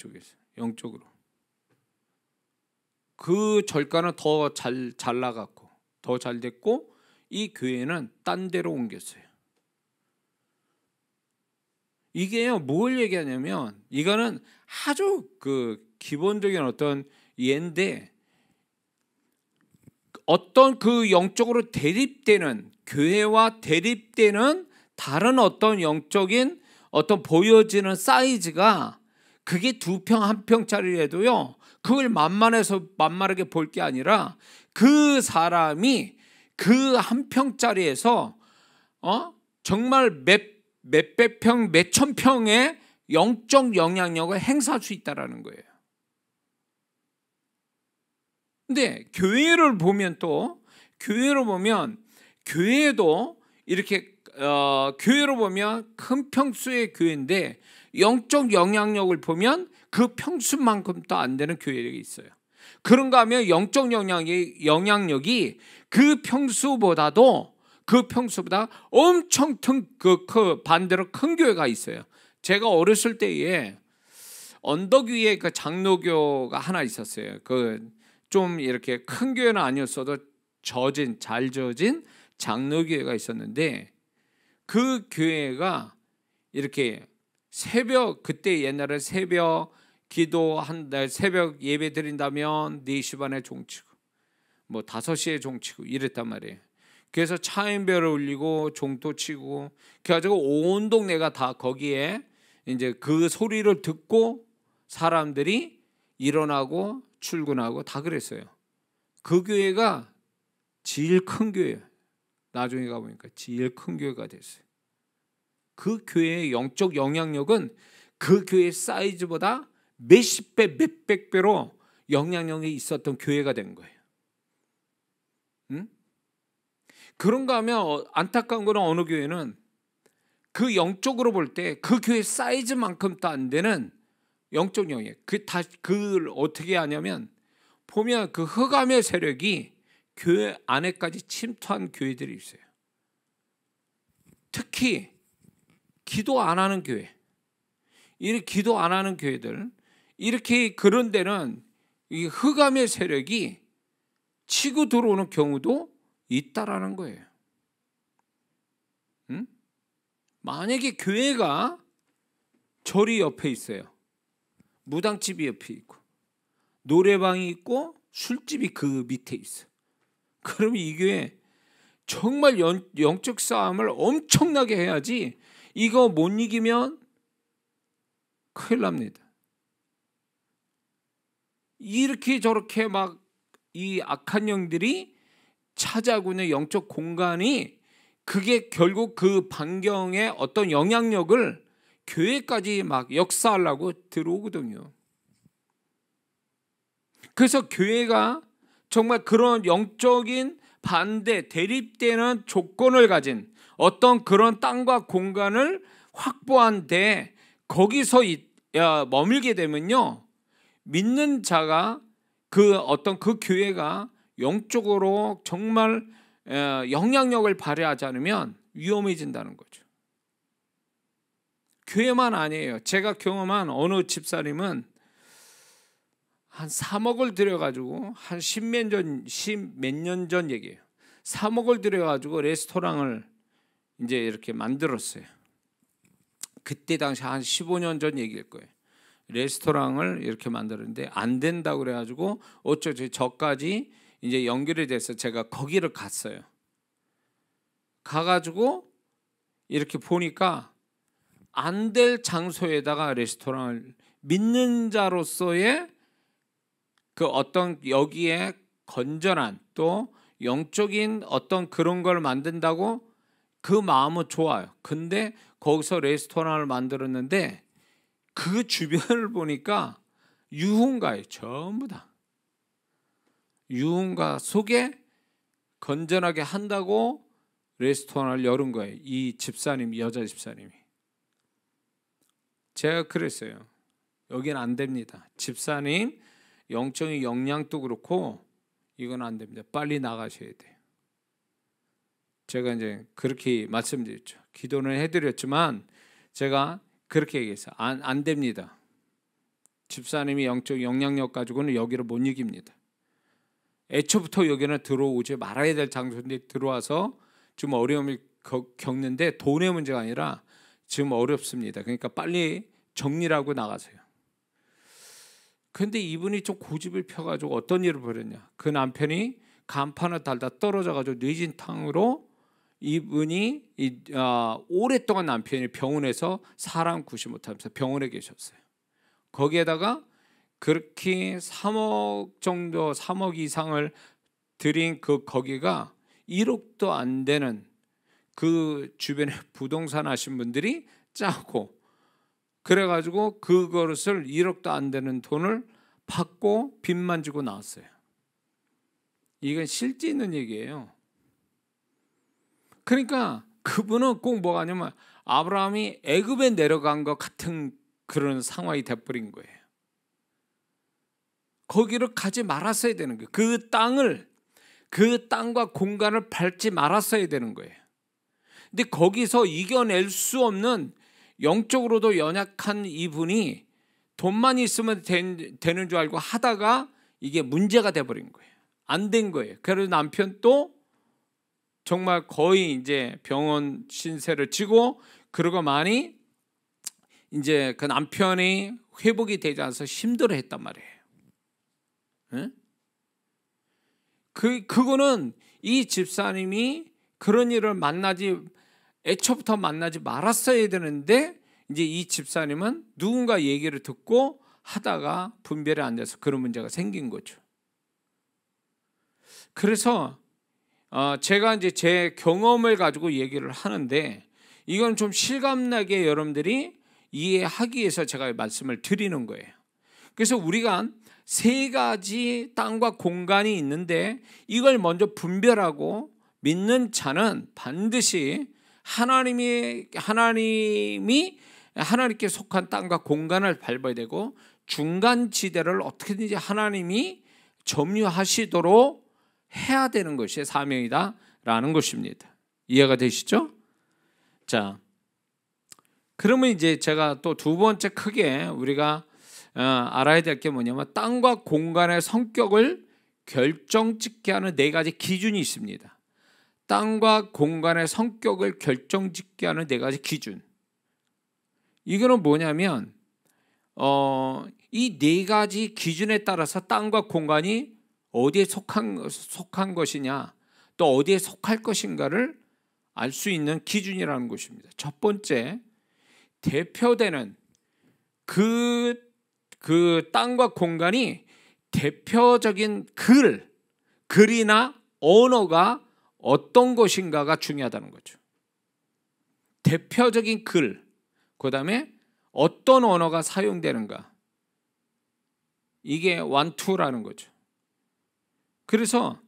영적으로. 그 절간은 더 잘 나갔고 더 잘 됐고 이 교회는 딴 데로 옮겼어요. 이게요, 뭘 얘기하냐면 이거는 아주 그 기본적인 어떤 예인데, 어떤 그 영적으로 대립되는 교회와 대립되는 다른 어떤 영적인 어떤 보여지는 사이즈가 그게 2평 1평짜리라도요, 그걸 만만하게 볼 게 아니라 그 사람이 그 1평짜리에서 정말 몇백 평, 몇천 평의 영적 영향력을 행사할 수 있다는 거예요. 근데 교회를 보면 교회도 이렇게 교회로 보면 큰 평수의 교회인데 영적 영향력을 보면 그 평수만큼도 안 되는 교회가 있어요. 그런가 하면 영적 영향력이 그 평수보다 엄청 그 반대로 큰 교회가 있어요. 제가 어렸을 때에 언덕 위에 그 장로교가 하나 있었어요. 그 좀 이렇게 큰 교회는 아니었어도 잘 젖은 장로교회가 있었는데, 그 교회가 이렇게 그때 옛날에 새벽 기도한달 새벽 예배 드린다면 4시 반에 종치고 뭐 5시에 종치고 이랬단 말이에요. 그래서 차인별을 울리고 종도 치고 그래가지고 온 동네가 다 거기에 이제 그 소리를 듣고 사람들이 일어나고 출근하고 다 그랬어요. 그 교회가 제일 큰 교회예요. 나중에 가보니까 제일 큰 교회가 됐어요. 그 교회의 영적 영향력은 그 교회 사이즈보다 몇십 배, 몇백 배로 영향력이 있었던 교회가 된 거예요. 그런가 하면 안타까운 거는 어느 교회는 그 영적으로 볼 때 그 교회 사이즈만큼도 안 되는 영적 영향. 그걸 어떻게 하냐면 보면 그 흑암의 세력이 교회 안에까지 침투한 교회들이 있어요. 특히 기도 안 하는 교회, 이렇게 기도 안 하는 교회들, 이렇게 그런 데는 이 흑암의 세력이 치고 들어오는 경우도 있다라는 거예요. 만약에 교회가 절이 옆에 있어요. 무당집이 옆에 있고 노래방이 있고 술집이 그 밑에 있어. 그러면 이 교회 정말 영적 싸움을 엄청나게 해야지, 이거 못 이기면 큰일 납니다. 이렇게 저렇게 막 이 악한 영들이 차지하고 있는 영적 공간이, 그게 결국 그 반경의 어떤 영향력을 교회까지 막 역사하려고 들어오거든요. 그래서 교회가 정말 그런 영적인 반대, 대립되는 조건을 가진 어떤 그런 땅과 공간을 확보한 데 거기서 머물게 되면요, 믿는 자가 그 어떤 그 교회가 영적으로 정말 영향력을 발휘하지 않으면 위험해진다는 거죠. 교회만 아니에요. 제가 경험한 어느 집사님은 한 3억을 들여가지고 한 십몇 년 전 얘기예요. 3억을 들여가지고 레스토랑을 이제 이렇게 만들었어요. 그때 당시 한 15년 전 얘기일 거예요. 레스토랑을 이렇게 만들었는데 안 된다고 그래가지고 어쩌지 저까지 이제 연결이 돼서 제가 거기를 갔어요. 가가지고 이렇게 보니까 안 될 장소에다가 레스토랑을 믿는 자로서의 그 어떤 여기에 건전한 또 영적인 어떤 그런 걸 만든다고 그 마음은 좋아요. 근데 거기서 레스토랑을 만들었는데 그 주변을 보니까 유흥가예요. 전부 다 유흥가 속에 건전하게 한다고 레스토랑을 열은 거예요. 이 집사님, 여자 집사님이. 제가 그랬어요. 여긴 안 됩니다. 집사님 영적인 역량도 그렇고 이건 안 됩니다. 빨리 나가셔야 돼요. 제가 이제 그렇게 말씀드렸죠. 기도는 해드렸지만 제가 그렇게 얘기했어요. 안 됩니다. 집사님이 영적 영향력 가지고는 여기를 못 이깁니다. 애초부터 여기는 들어오지 말아야 될 장소인데 들어와서 지금 어려움을 겪는데 돈의 문제가 아니라 지금 어렵습니다. 그러니까 빨리 정리를 하고 나가세요. 근데 이분이 좀 고집을 펴가지고 어떤 일을 벌였냐. 그 남편이 간판을 달다 떨어져가지고 뇌진 탕으로 이분이 오랫동안 남편이 병원에서 사람 구시 못하면서 병원에 계셨어요. 거기에다가 그렇게 3억 정도 3억 이상을 들인 그 거기가 1억도 안 되는 그 주변에 부동산 하신 분들이 짜고 그래가지고 그것을 1억도 안 되는 돈을 받고 빚만 지고 나왔어요. 이건 실제 있는 얘기예요. 그러니까 그분은 꼭 뭐가 아니면 아브라함이 애굽에 내려간 것 같은 그런 상황이 돼버린 거예요. 거기를 가지 말았어야 되는 거예요. 그 땅과 공간을 밟지 말았어야 되는 거예요. 근데 거기서 이겨낼 수 없는 영적으로도 연약한 이분이 돈만 있으면 되는 줄 알고 하다가 이게 문제가 돼버린 거예요. 안 된 거예요. 그래서 남편도 정말 거의 이제 병원 신세를 지고 그러고 많이 이제 그 남편이 회복이 되지 않아서 힘들어했단 말이에요. 네? 그거는 이 집사님이 그런 일을 애초부터 만나지 말았어야 되는데 이제 이 집사님은 누군가 얘기를 듣고 하다가 분별이 안 돼서 그런 문제가 생긴 거죠. 그래서 제가 이제 제 경험을 가지고 얘기를 하는데 이건 좀 실감나게 여러분들이 이해하기 위해서 제가 말씀을 드리는 거예요. 그래서 우리가 세 가지 땅과 공간이 있는데 이걸 먼저 분별하고 믿는 자는 반드시 하나님께 속한 땅과 공간을 밟아야 되고 중간 지대를 어떻게든지 하나님이 점유하시도록 해야 되는 것이 사명이다라는 것입니다. 이해가 되시죠? 자, 그러면 이제 제가 또 두 번째 크게 우리가 알아야 될 게 뭐냐면 땅과 공간의 성격을 결정짓게 하는 네 가지 기준이 있습니다. 땅과 공간의 성격을 결정짓게 하는 네 가지 기준. 이거는 뭐냐면 이 네 가지 기준에 따라서 땅과 공간이 어디에 속한 것이냐 또 어디에 속할 것인가를 알 수 있는 기준이라는 것입니다. 첫 번째, 대표되는 그 땅과 공간이 대표적인 글이나 언어가 어떤 것인가가 중요하다는 거죠. 대표적인 글, 그 다음에 어떤 언어가 사용되는가, 이게 원투라는 거죠. 그래서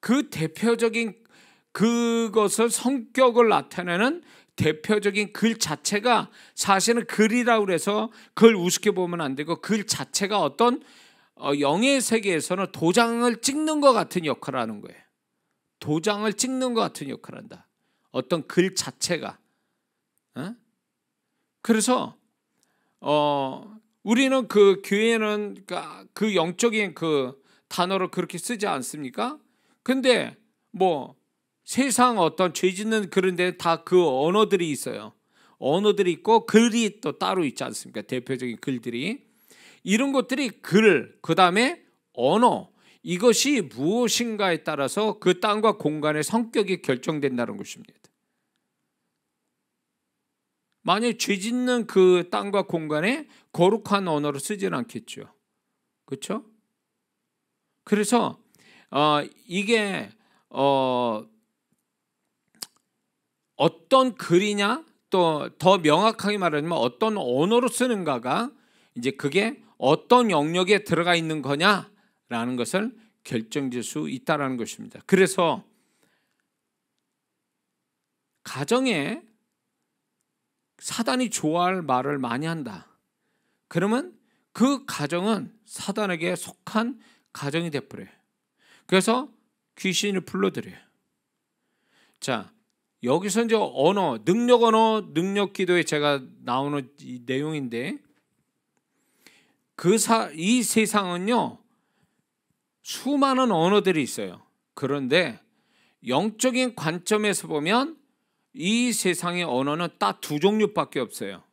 그 대표적인 그것을 성격을 나타내는 대표적인 글 자체가 사실은 글이라고 해서 그걸 우습게 보면 안 되고 글 자체가 어떤 영의 세계에서는 도장을 찍는 것 같은 역할을 하는 거예요. 도장을 찍는 것 같은 역할을 한다. 어떤 글 자체가. 그래서 우리는 그 교회는 그 영적인 그 단어를 그렇게 쓰지 않습니까? 근데 뭐 세상 어떤 죄 짓는 그런 데 다 그 언어들이 있어요. 언어들이 있고 글이 또 따로 있지 않습니까? 대표적인 글들이. 이런 것들이 글, 그 다음에 언어, 이것이 무엇인가에 따라서 그 땅과 공간의 성격이 결정된다는 것입니다. 만약에 죄 짓는 그 땅과 공간에 거룩한 언어를 쓰지는 않겠죠. 그렇죠? 그래서 이게 어떤 글이냐, 또 더 명확하게 말하자면 어떤 언어로 쓰는가가 이제 그게 어떤 영역에 들어가 있는 거냐라는 것을 결정질 수 있다라는 것입니다. 그래서 가정에 사단이 좋아할 말을 많이 한다. 그러면 그 가정은 사단에게 속한 가정이 돼버려요. 그래서 귀신을 불러들여요. 자, 여기서 이제 언어, 능력 기도에 제가 나오는 이 내용인데, 이 세상은요 수많은 언어들이 있어요. 그런데 영적인 관점에서 보면 이 세상의 언어는 딱 두 종류밖에 없어요.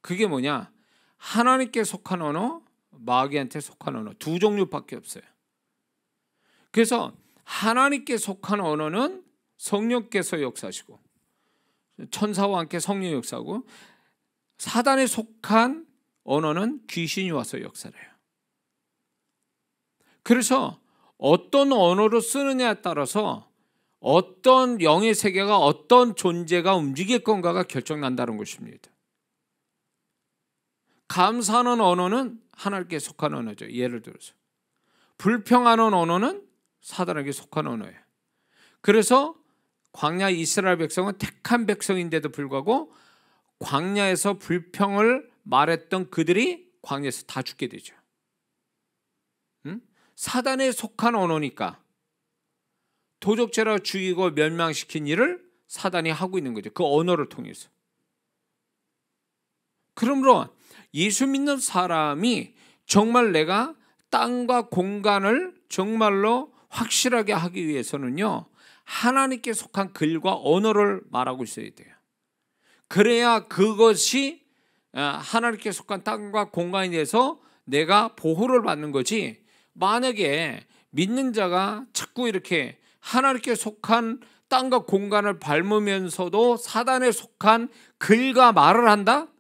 그게 뭐냐? 하나님께 속한 언어, 마귀한테 속한 언어, 두 종류밖에 없어요. 그래서 하나님께 속한 언어는 성령께서 역사하시고 천사와 함께 성령이 역사하고, 사단에 속한 언어는 귀신이 와서 역사를 해요. 그래서 어떤 언어로 쓰느냐에 따라서 어떤 영의 세계가 어떤 존재가 움직일 건가가 결정난다는 것입니다. 감사하는 언어는 하나님께 속한 언어죠. 예를 들어서 불평하는 언어는 사단에게 속한 언어예요. 그래서 광야 이스라엘 백성은 택한 백성인데도 불구하고 광야에서 불평을 말했던 그들이 광야에서 다 죽게 되죠. 사단에 속한 언어니까 도적질하고 죽이고 멸망시킨 일을 사단이 하고 있는 거죠. 그 언어를 통해서. 그러므로 예수 믿는 사람이 정말 내가 땅과 공간을 정말로 확실하게 하기 위해서는요, 하나님께 속한 글과 언어를 말하고 있어야 돼요. 그래야 그것이 하나님께 속한 땅과 공간에 대해서 내가 보호를 받는 거지, 만약에 믿는 자가 자꾸 이렇게 하나님께 속한 땅과 공간을 밟으면서도 사단에 속한 글과 말을 한다?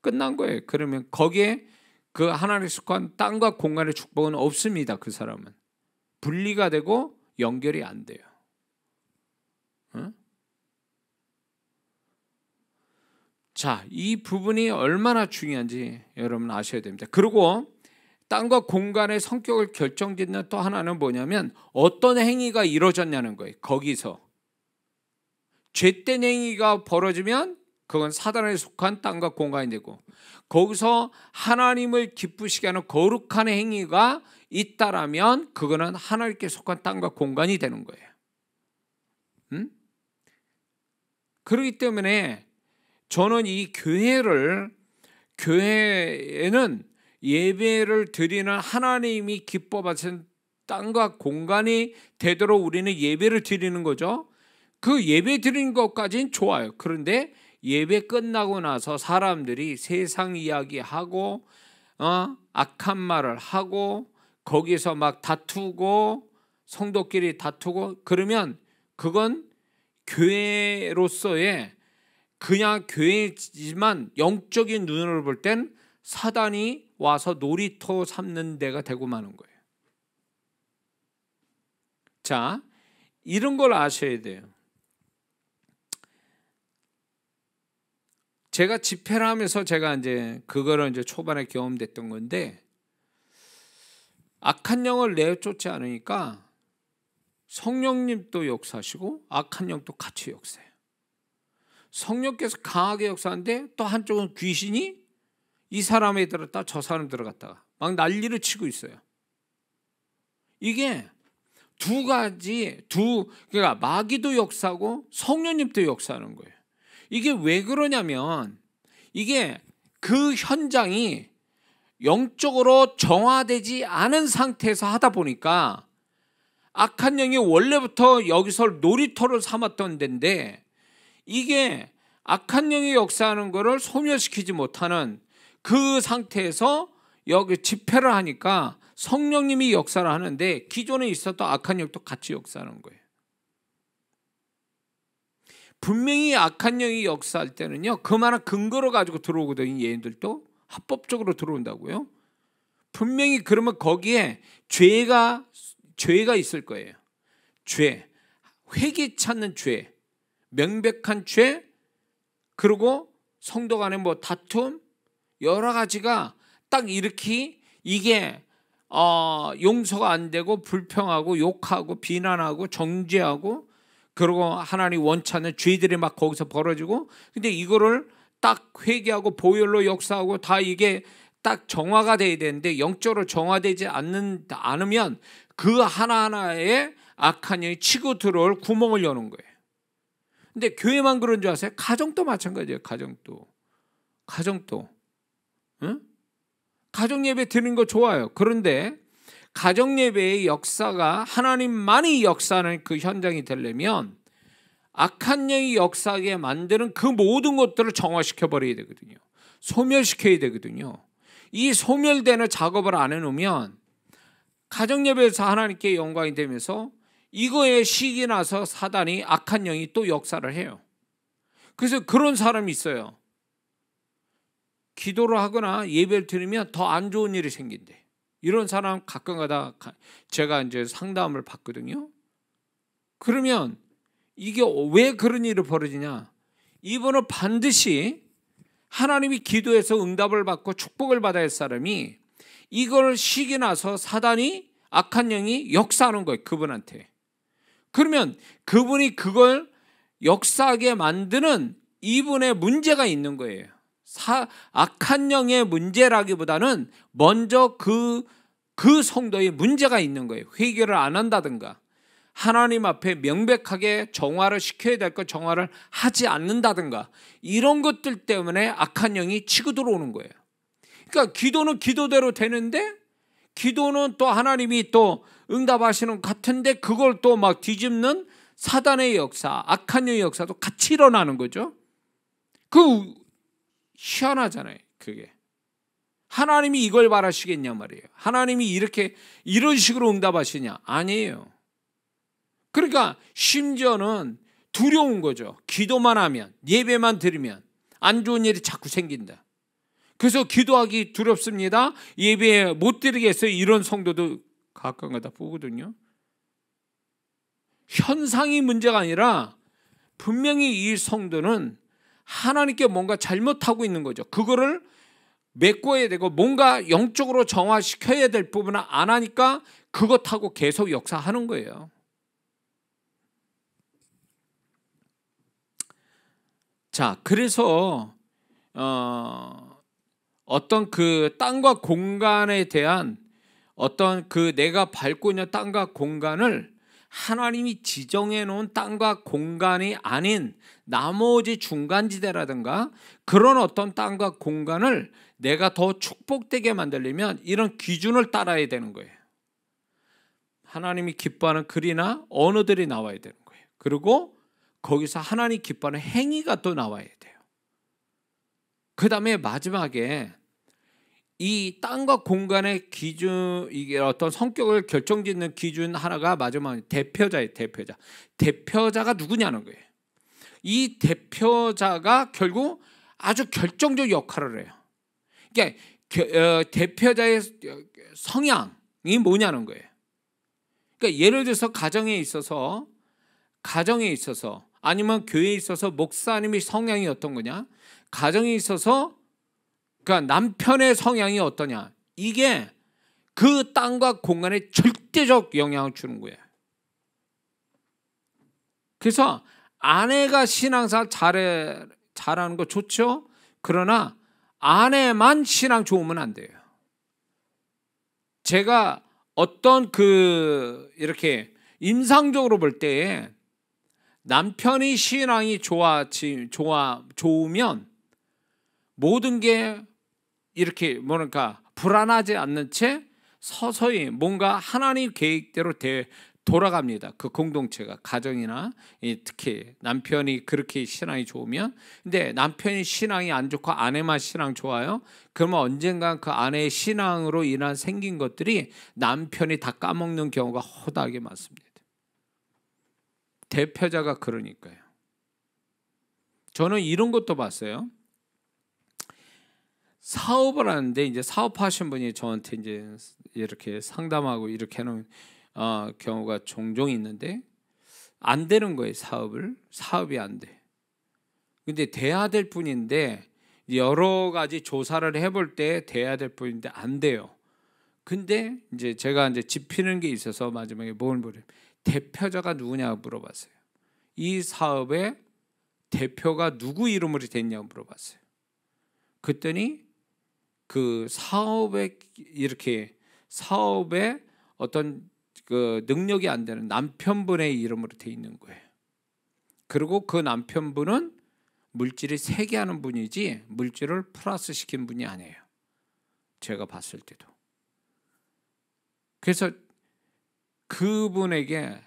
끝난 거예요. 그러면 거기에 그 하나님께 속한 땅과 공간의 축복은 없습니다. 그 사람은 분리가 되고 연결이 안 돼요. 자, 이 부분이 얼마나 중요한지 여러분 아셔야 됩니다. 그리고 땅과 공간의 성격을 결정짓는 또 하나는 뭐냐면 어떤 행위가 이루어졌냐는 거예요. 거기서 죄된 행위가 벌어지면 그건 사단에 속한 땅과 공간이 되고, 거기서 하나님을 기쁘시게 하는 거룩한 행위가 있다라면 그거는 하나님께 속한 땅과 공간이 되는 거예요. 그렇기 때문에 저는 이 교회에는 예배를 드리는 하나님이 기뻐 받으신 땅과 공간이 되도록 우리는 예배를 드리는 거죠. 그 예배 드리는 것까지는 좋아요. 그런데 예배 끝나고 나서 사람들이 세상 이야기하고 악한 말을 하고 거기서 막 다투고 성도끼리 다투고 그러면 그건 교회로서의 그냥 교회지만 영적인 눈으로 볼 땐 사단이 와서 놀이터 삼는 데가 되고 마는 거예요. 자, 이런 걸 아셔야 돼요. 제가 집회를 하면서 제가 이제 그거를 이제 초반에 경험됐던 건데, 악한 영을 내쫓지 않으니까 성령님도 역사하시고 악한 영도 같이 역사해요. 성령께서 강하게 역사하는데 또 한쪽은 귀신이 이 사람에 들었다 저 사람 들어갔다가 막 난리를 치고 있어요. 이게 두 가지, 그러니까 마귀도 역사하고 성령님도 역사하는 거예요. 이게 왜 그러냐면 이게 그 현장이 영적으로 정화되지 않은 상태에서 하다 보니까 악한 영이 원래부터 여기서 놀이터를 삼았던 데인데 이게 악한 영이 역사하는 것을 소멸시키지 못하는 그 상태에서 여기 집회를 하니까 성령님이 역사를 하는데 기존에 있었던 악한 영도 같이 역사하는 거예요. 분명히 악한 영이 역사할 때는요, 그만한 근거를 가지고 들어오거든요. 얘네들도 합법적으로 들어온다고요. 분명히 그러면 거기에 죄가 있을 거예요. 죄, 회개 찾는 죄, 명백한 죄, 그리고 성도 간에 뭐 다툼, 여러 가지가 딱 이렇게 이게 용서가 안 되고 불평하고 욕하고 비난하고 정죄하고 그리고 하나님 원치 않는 죄들이 막 거기서 벌어지고, 근데 이거를 딱 회개하고 보혈로 역사하고 다 이게 딱 정화가 돼야 되는데 영적으로 정화되지 않으면 그 하나하나에 악한 영이 치고 들어올 구멍을 여는 거예요. 근데 교회만 그런 줄 아세요? 가정도 마찬가지예요. 가정도. 응? 가정 예배 드리는 거 좋아요. 그런데 가정 예배의 역사가 하나님만이 역사하는 그 현장이 되려면 악한 영이 역사하게 만드는 그 모든 것들을 정화시켜 버려야 되거든요. 소멸시켜야 되거든요. 이 소멸되는 작업을 안 해놓으면 가정 예배에서 하나님께 영광이 되면서 이거에 식이 나서 사단이 악한 영이 또 역사를 해요. 그래서 그런 사람이 있어요. 기도를 하거나 예배를 드리면 더 안 좋은 일이 생긴대. 이런 사람 가끔가다 제가 이제 상담을 받거든요. 그러면 이게 왜 그런 일이 벌어지냐? 이분은 반드시 하나님이 기도해서 응답을 받고 축복을 받아야 할 사람이 이걸 식이 나서 사단이 악한 영이 역사하는 거예요. 그분한테. 그러면 그분이 그걸 역사하게 만드는 이분의 문제가 있는 거예요. 악한 영의 문제라기보다는 먼저 그 성도의 문제가 있는 거예요. 회개를 안 한다든가 하나님 앞에 명백하게 정화를 시켜야 될 것 정화를 하지 않는다든가 이런 것들 때문에 악한 영이 치고 들어오는 거예요. 그러니까 기도는 기도대로 되는데 기도는 또 하나님이 또 응답하시는 것 같은데 그걸 또 막 뒤집는 사단의 역사, 악한 영의 역사도 같이 일어나는 거죠. 그 희한하잖아요. 그게 하나님이 이걸 바라시겠냐 말이에요. 하나님이 이런 식으로 응답하시냐? 아니에요. 그러니까 심지어는 두려운 거죠. 기도만 하면, 예배만 드리면 안 좋은 일이 자꾸 생긴다. 그래서 기도하기 두렵습니다. 예배 못 드리겠어요. 이런 성도도 가끔가다 보거든요. 현상이 문제가 아니라 분명히 이 성도는 하나님께 뭔가 잘못하고 있는 거죠. 그거를 메꿔야 되고 뭔가 영적으로 정화시켜야 될 부분은 안 하니까 그것하고 계속 역사하는 거예요. 자, 그래서 어떤 그 땅과 공간에 대한 어떤 그 내가 밟고 있는 땅과 공간을 하나님이 지정해 놓은 땅과 공간이 아닌 나머지 중간지대라든가 그런 어떤 땅과 공간을 내가 더 축복되게 만들려면 이런 기준을 따라야 되는 거예요. 하나님이 기뻐하는 글이나 언어들이 나와야 되는 거예요. 그리고 거기서 하나님 기뻐하는 행위가 또 나와야 돼요. 그 다음에 마지막에 이 땅과 공간의 기준, 이게 어떤 성격을 결정짓는 기준 하나가 마지막에 대표자예요. 대표자가 누구냐는 거예요. 이 대표자가 결국 아주 결정적 역할을 해요. 그러니까 대표자의 성향이 뭐냐는 거예요. 그러니까 예를 들어서 가정에 있어서 아니면 교회에 있어서 목사님의 성향이 어떤 거냐? 가정에 있어서 그러니까 남편의 성향이 어떠냐? 이게 그 땅과 공간에 절대적 영향을 주는 거예요. 그래서 아내가 신앙생활 잘하는 거 좋죠? 그러나 아내만 신앙 좋으면 안 돼요. 제가 어떤 이렇게 임상적으로 볼 때 남편이 신앙이 좋으면 모든 게 이렇게 뭐랄까 불안하지 않는 채 서서히 뭔가 하나님 계획대로 돌아갑니다. 그 공동체가, 가정이나 특히 남편이 그렇게 신앙이 좋으면. 근데 남편이 신앙이 안 좋고 아내만 신앙 좋아요? 그러면 언젠간 그 아내의 신앙으로 인한 생긴 것들이 남편이 다 까먹는 경우가 허다하게 많습니다. 대표자가 그러니까요. 저는 이런 것도 봤어요. 사업을 하는데 이제 사업하신 분이 저한테 이제 이렇게 상담하고 이렇게 하는 경우가 종종 있는데 안 되는 거예요. 사업이 안 돼. 근데 돼야 될 뿐인데 여러 가지 조사를 해볼 때 돼야 될 뿐인데 안 돼요. 근데 이제 제가 이제 짚히는 게 있어서 마지막에 뭘 물어요? 대표자가 누구냐고 물어봤어요. 이 사업의 대표가 누구 이름으로 됐냐고 물어봤어요. 그랬더니 그 사업에 어떤 그 능력이 안 되는 남편분의 이름으로 돼 있는 거예요. 그리고 그 남편분은 물질이 세게 하는 분이지 물질을 플러스 시킨 분이 아니에요. 제가 봤을 때도. 그래서 그분에게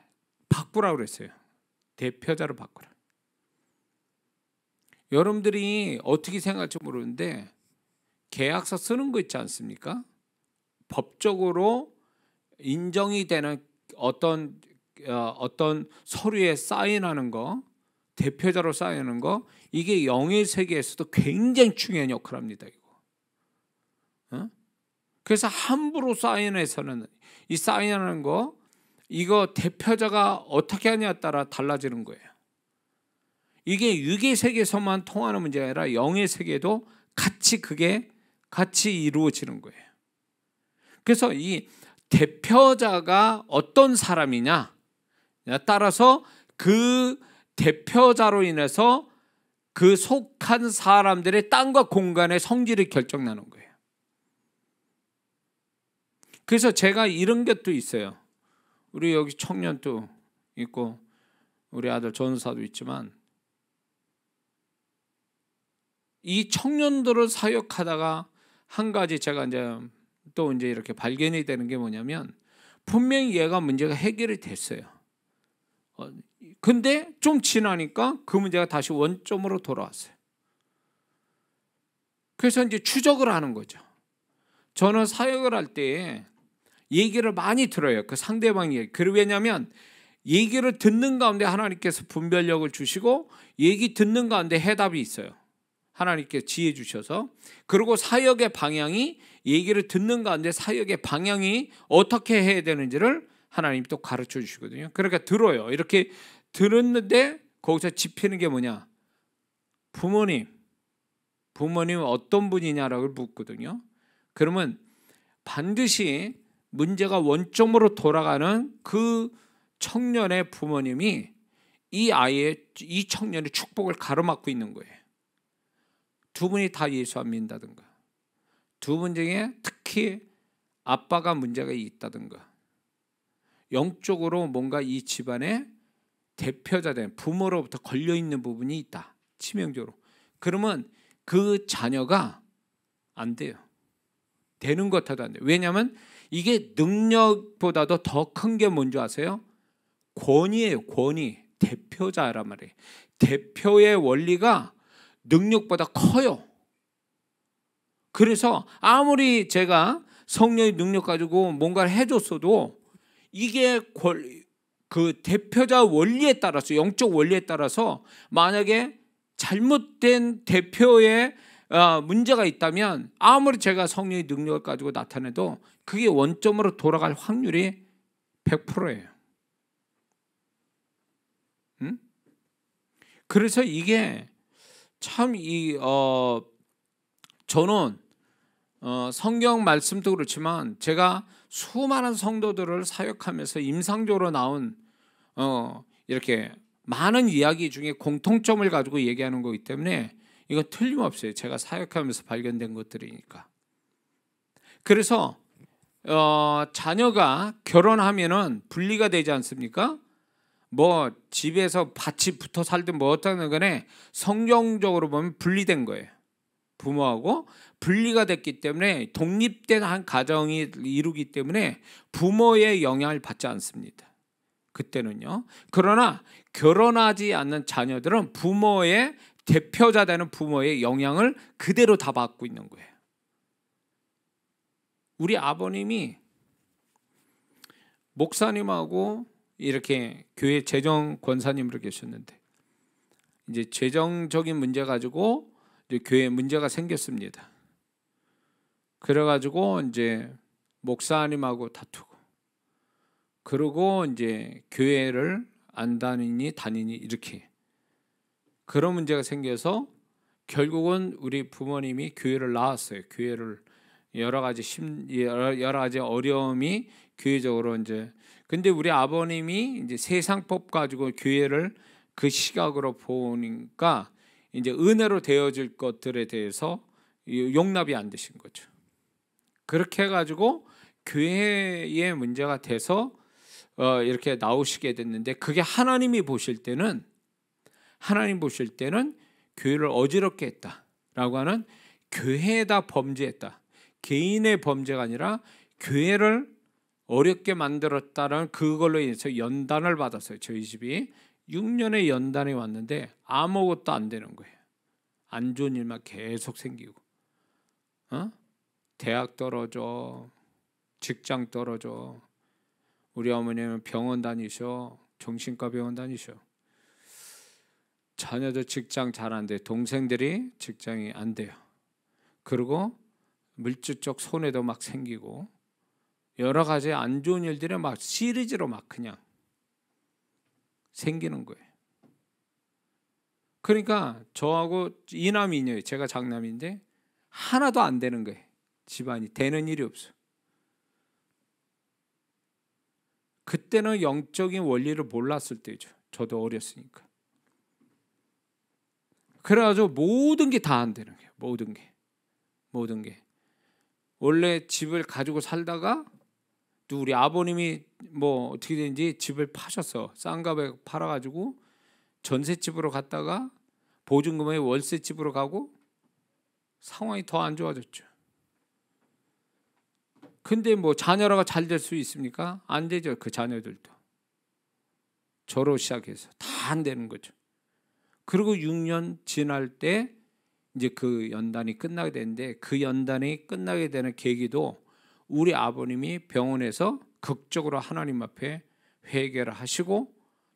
바꾸라고 그랬어요. 대표자로 바꾸라. 여러분들이 어떻게 생각할지 모르는데 계약서 쓰는 거 있지 않습니까? 법적으로 인정이 되는 어떤 서류에 사인하는 거, 대표자로 사인하는 거, 이게 영의 세계에서도 굉장히 중요한 역할을 합니다. 이거. 그래서 함부로 사인해서는 이 사인하는 거, 이거 대표자가 어떻게 하냐에 따라 달라지는 거예요. 이게 육의 세계에서만 통하는 문제가 아니라 영의 세계도 같이 이루어지는 거예요. 그래서 이 대표자가 어떤 사람이냐에 따라서 그 대표자로 인해서 그 속한 사람들의 땅과 공간의 성질이 결정나는 거예요. 그래서 제가 이런 것도 있어요. 우리 여기 청년도 있고 우리 아들 전사도 있지만 이 청년들을 사역하다가 한 가지 제가 이제 이렇게 발견이 되는 게 뭐냐면 분명히 얘가 문제가 해결이 됐어요. 근데 좀 지나니까 그 문제가 다시 원점으로 돌아왔어요. 그래서 이제 추적을 하는 거죠. 저는 사역을 할 때 얘기를 많이 들어요. 그 상대방 얘기. 왜냐하면 얘기를 듣는 가운데 하나님께서 분별력을 주시고 얘기 듣는 가운데 해답이 있어요. 하나님께서 지혜 주셔서. 그리고 사역의 방향이 얘기를 듣는 가운데 사역의 방향이 어떻게 해야 되는지를 하나님이 또 가르쳐 주시거든요. 그러니까 들어요. 이렇게 들었는데 거기서 짚히는 게 뭐냐? 부모님은 어떤 분이냐라고 묻거든요. 그러면 반드시 문제가 원점으로 돌아가는 그 청년의 부모님이 이 청년의 축복을 가로막고 있는 거예요. 두 분이 다 예수 안 믿는다든가, 두 분 중에 특히 아빠가 문제가 있다든가, 영적으로 뭔가 이 집안에 대표자 된 부모로부터 걸려있는 부분이 있다, 치명적으로. 그러면 그 자녀가 안 돼요. 되는 것 같아도 안 돼요. 왜냐하면 이게 능력보다도 더 큰 게 뭔지 아세요? 권위예요. 권위. 대표자란 말이에요. 대표의 원리가 능력보다 커요. 그래서 아무리 제가 성령의 능력 가지고 뭔가를 해줬어도 이게 그 대표자 원리에 따라서, 영적 원리에 따라서 만약에 잘못된 대표의 문제가 있다면 아무리 제가 성령의 능력을 가지고 나타내도 그게 원점으로 돌아갈 확률이 100%예요. 그래서 이게 참 저는 성경 말씀도 그렇지만 제가 수많은 성도들을 사역하면서 임상적으로 나온 이렇게 많은 이야기 중에 공통점을 가지고 얘기하는 거기 때문에 이건 틀림없어요. 제가 사역하면서 발견된 것들이니까. 그래서 자녀가 결혼하면은 분리가 되지 않습니까? 뭐 집에서 같이 붙어 살든 뭐 어쩌는 간에 성경적으로 보면 분리된 거예요. 부모하고 분리가 됐기 때문에 독립된 한 가정이 이루기 때문에 부모의 영향을 받지 않습니다. 그때는요. 그러나 결혼하지 않는 자녀들은 부모의 대표자 되는 부모의 영향을 그대로 다 받고 있는 거예요. 우리 아버님이 목사님하고 이렇게 교회 재정 권사님으로 계셨는데 이제 재정적인 문제 가지고 이제 교회에 문제가 생겼습니다. 그래가지고 이제 목사님하고 다투고 그러고 이제 교회를 안 다니니 이렇게 그런 문제가 생겨서 결국은 우리 부모님이 교회를 나왔어요. 교회를 여러 가지 어려움이 교회적으로 이제 근데 우리 아버님이 이제 세상법 가지고 교회를 그 시각으로 보니까 이제 은혜로 되어질 것들에 대해서 용납이 안 되신 거죠. 그렇게 해가지고 교회에 문제가 돼서 이렇게 나오시게 됐는데 그게 하나님 보실 때는 교회를 어지럽게 했다라고 하는 교회에다 범죄했다. 개인의 범죄가 아니라 교회를 어렵게 만들었다는 그걸로 인해서 연단을 받았어요. 저희 집이 6년의 연단이 왔는데 아무것도 안 되는 거예요. 안 좋은 일만 계속 생기고 대학 떨어져, 직장 떨어져. 우리 어머니는 병원 다니셔, 정신과 병원 다니셔. 자녀들 직장 잘 안 돼. 동생들이 직장이 안 돼요. 그리고 물질적 손해도 막 생기고 여러 가지 안 좋은 일들이 막 시리즈로 막 그냥 생기는 거예요. 그러니까 저하고 이남이녀예요. 제가 장남인데 하나도 안 되는 거예요. 집안이 되는 일이 없어. 그때는 영적인 원리를 몰랐을 때죠. 저도 어렸으니까. 그래가지고 모든 게 다 안 되는 거예요. 모든 게. 원래 집을 가지고 살다가 또 우리 아버님이 뭐 어떻게 된지 집을 파셨어. 싼 값에 팔아가지고 전셋집으로 갔다가 보증금에 월세집으로 가고 상황이 더 안 좋아졌죠. 근데 뭐 자녀라가 잘 될 수 있습니까? 안 되죠. 그 자녀들도. 저로 시작해서 다 안 되는 거죠. 그리고 6년 지날 때 이제 그 연단이 끝나게 되는데 그 연단이 끝나게 되는 계기도 우리 아버님이 병원에서 극적으로 하나님 앞에 회개를 하시고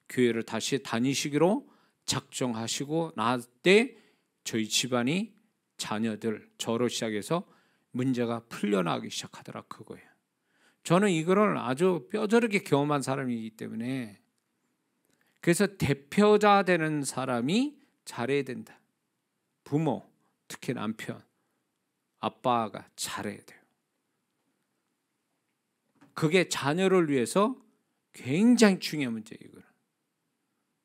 교회를 다시 다니시기로 작정하시고 나을 때 저희 집안이 자녀들 저로 시작해서 문제가 풀려나기 시작하더라 그거예요. 저는 이거를 아주 뼈저리게 경험한 사람이기 때문에 그래서 대표자 되는 사람이 잘해야 된다. 부모, 특히 남편, 아빠가 잘해야 돼요. 그게 자녀를 위해서 굉장히 중요한 문제예요.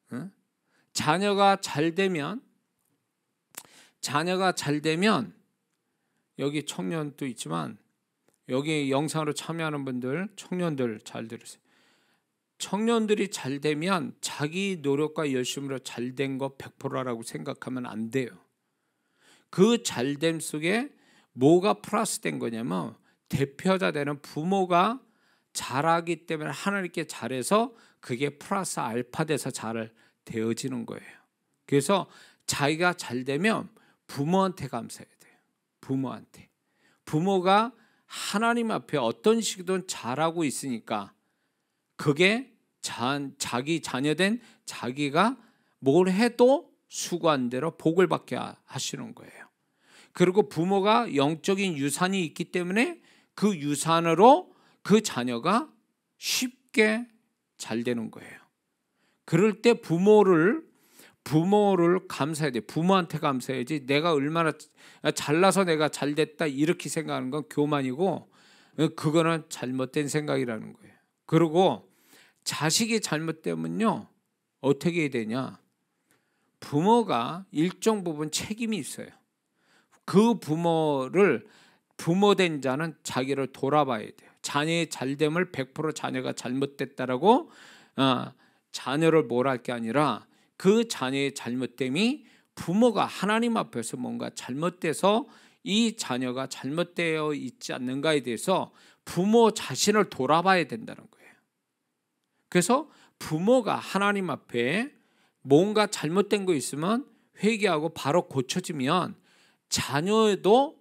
이거는. 자녀가 잘 되면 여기 청년도 있지만 여기 영상으로 참여하는 분들 청년들 잘 들으세요. 청년들이 잘 되면 자기 노력과 열심으로 잘 된 거 100%라고 생각하면 안 돼요. 그 잘됨 속에 뭐가 플러스된 거냐면 대표자 되는 부모가 잘하기 때문에 하나님께 잘해서 그게 플러스 알파 돼서 잘 되어지는 거예요. 그래서 자기가 잘 되면 부모한테 감사해야 돼요. 부모가 하나님 앞에 어떤 식이든 잘하고 있으니까 그게 자기 자녀된 자기가 뭘 해도 수고한 대로 복을 받게 하시는 거예요. 그리고 부모가 영적인 유산이 있기 때문에 그 유산으로 그 자녀가 쉽게 잘 되는 거예요. 그럴 때 부모를 감사해야 돼. 부모한테 감사해야지 내가 얼마나 잘나서 내가 잘 됐다 이렇게 생각하는 건 교만이고 그거는 잘못된 생각이라는 거예요. 그리고 자식이 잘못되면요 어떻게 해야 되냐, 부모가 일정 부분 책임이 있어요. 그 부모된 자는 자기를 돌아봐야 돼요. 자녀의 잘됨을 100% 자녀가 잘못됐다라고 자녀를 뭐라 할 게 아니라 그 자녀의 잘못됨이 부모가 하나님 앞에서 뭔가 잘못돼서 이 자녀가 잘못되어 있지 않는가에 대해서 부모 자신을 돌아봐야 된다는 거예요. 그래서 부모가 하나님 앞에 뭔가 잘못된 거 있으면 회개하고 바로 고쳐지면 자녀도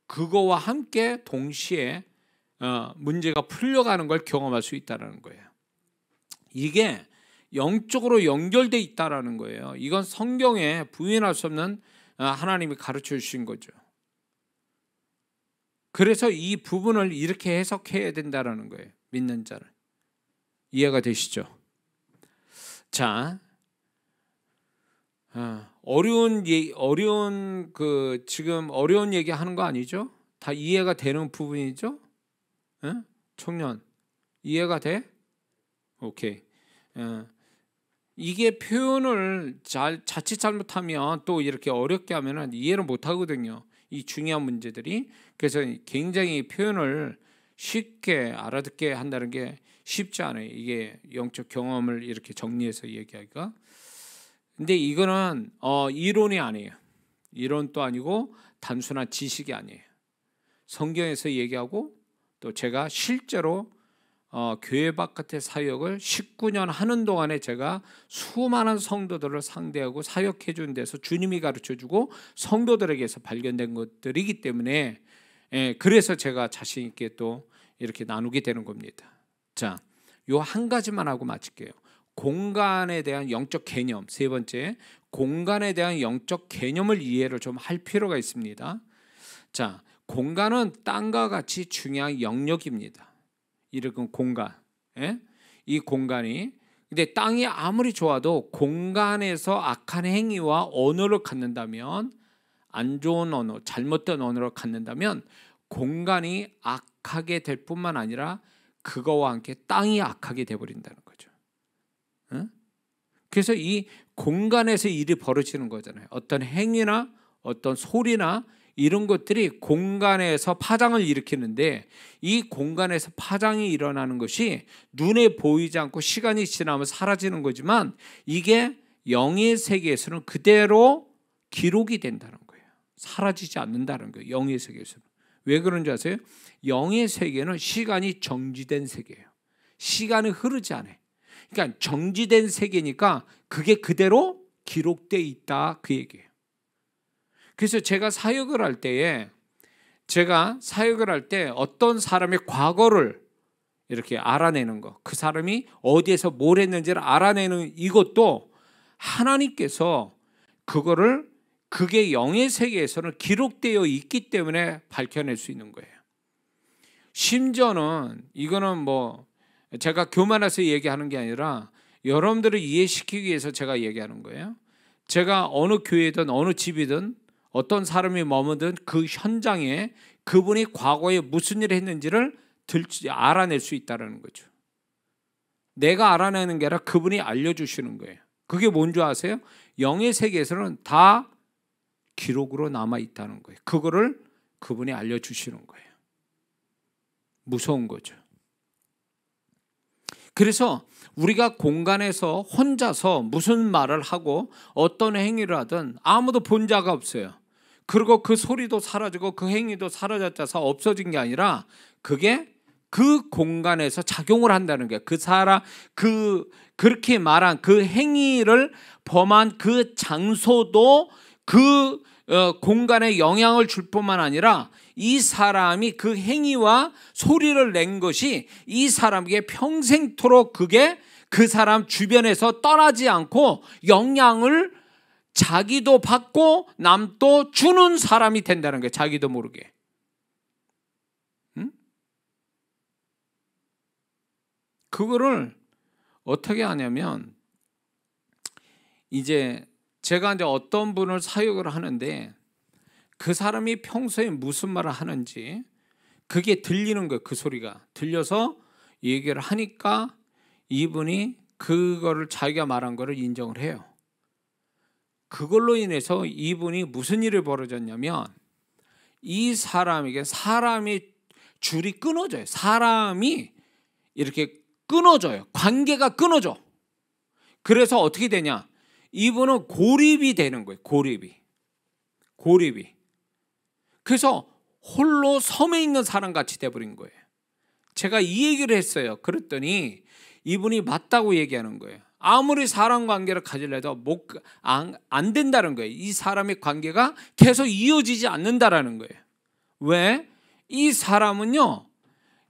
그거와 함께 동시에 문제가 풀려가는 걸 경험할 수 있다는 거예요. 이게 영적으로 연결돼 있다라는 거예요. 이건 성경에 부인할 수 없는 하나님이 가르쳐 주신 거죠. 그래서 이 부분을 이렇게 해석해야 된다라는 거예요. 믿는 자를. 이해가 되시죠? 자, 지금 어려운 얘기 하는 거 아니죠? 다 이해가 되는 부분이죠? 청년 이해가 돼? 오케이. 이게 표현을 자칫 잘못하면 또 이렇게 어렵게 하면은 이해를 못 하거든요. 이 중요한 문제들이. 그래서 굉장히 표현을 쉽게 알아듣게 한다는 게 쉽지 않아요. 이게 영적 경험을 이렇게 정리해서 얘기하기가. 근데 이거는 이론이 아니에요. 이론도 아니고 단순한 지식이 아니에요. 성경에서 얘기하고 또 제가 실제로 교회 바깥의 사역을 19년 하는 동안에 제가 수많은 성도들을 상대하고 사역해 준 데서 주님이 가르쳐주고 성도들에게서 발견된 것들이기 때문에 그래서 제가 자신 있게 또 이렇게 나누게 되는 겁니다. 자, 요 한 가지만 하고 마칠게요. 공간에 대한 영적 개념, 세 번째, 공간에 대한 영적 개념을 이해를 좀 할 필요가 있습니다. 자, 공간은 땅과 같이 중요한 영역입니다. 이런 공간, 이 공간이. 근데 땅이 아무리 좋아도 공간에서 악한 행위와 언어를 갖는다면, 안 좋은 언어, 잘못된 언어를 갖는다면 공간이 악하게 될 뿐만 아니라 그거와 함께 땅이 악하게 돼버린다는 거죠. 그래서 이 공간에서 일이 벌어지는 거잖아요. 어떤 행위나 어떤 소리나 이런 것들이 공간에서 파장을 일으키는데, 이 공간에서 파장이 일어나는 것이 눈에 보이지 않고 시간이 지나면 사라지는 거지만 이게 영의 세계에서는 그대로 기록이 된다는 거예요. 사라지지 않는다는 거예요. 영의 세계에서는. 왜 그런지 아세요? 영의 세계는 시간이 정지된 세계예요. 시간이 흐르지 않아요. 그러니까 정지된 세계니까 그게 그대로 기록되어 있다, 그 얘기예요. 그래서 제가 사역을 할 때 어떤 사람의 과거를 이렇게 알아내는 거, 그 사람이 어디에서 뭘 했는지를 알아내는 이것도 하나님께서 그게 영의 세계에서는 기록되어 있기 때문에 밝혀낼 수 있는 거예요. 심지어는 이거는 뭐 제가 교만해서 얘기하는 게 아니라 여러분들을 이해시키기 위해서 제가 얘기하는 거예요. 제가 어느 교회든 어느 집이든 어떤 사람이 머무든 그 현장에 그분이 과거에 무슨 일을 했는지를 알아낼 수 있다는 거죠. 내가 알아내는 게 아니라 그분이 알려주시는 거예요. 그게 뭔지 아세요? 영의 세계에서는 다 기록으로 남아있다는 거예요. 그거를 그분이 알려주시는 거예요. 무서운 거죠. 그래서 우리가 공간에서 혼자서 무슨 말을 하고 어떤 행위를 하든 아무도 본 자가 없어요. 그리고 그 소리도 사라지고 그 행위도 사라졌다서 없어진 게 아니라 그게 그 공간에서 작용을 한다는 거예요. 그렇게 말한 그 행위를 범한 그 장소도 그 공간에 영향을 줄 뿐만 아니라 이 사람이 그 행위와 소리를 낸 것이 이 사람에게 평생토록 그게 그 사람 주변에서 떠나지 않고 영향을 자기도 받고 남도 주는 사람이 된다는 거예요. 자기도 모르게. 그거를 어떻게 하냐면, 이제 제가 이제 어떤 분을 사역을 하는데 그 사람이 평소에 무슨 말을 하는지 그게 들리는 거예요. 그 소리가 들려서 얘기를 하니까 이분이 그거를 자기가 말한 거를 인정을 해요. 그걸로 인해서 이분이 무슨 일이 벌어졌냐면, 이 사람에게 사람이 줄이 끊어져요. 사람이 이렇게 끊어져요. 관계가 끊어져. 그래서 어떻게 되냐? 이분은 고립이 되는 거예요. 고립이. 그래서 홀로 섬에 있는 사람 같이 돼버린 거예요. 제가 이 얘기를 했어요. 그랬더니 이분이 맞다고 얘기하는 거예요. 아무리 사람 관계를 가지려도 안 된다는 거예요. 이 사람의 관계가 계속 이어지지 않는다라는 거예요. 왜? 이 사람은요,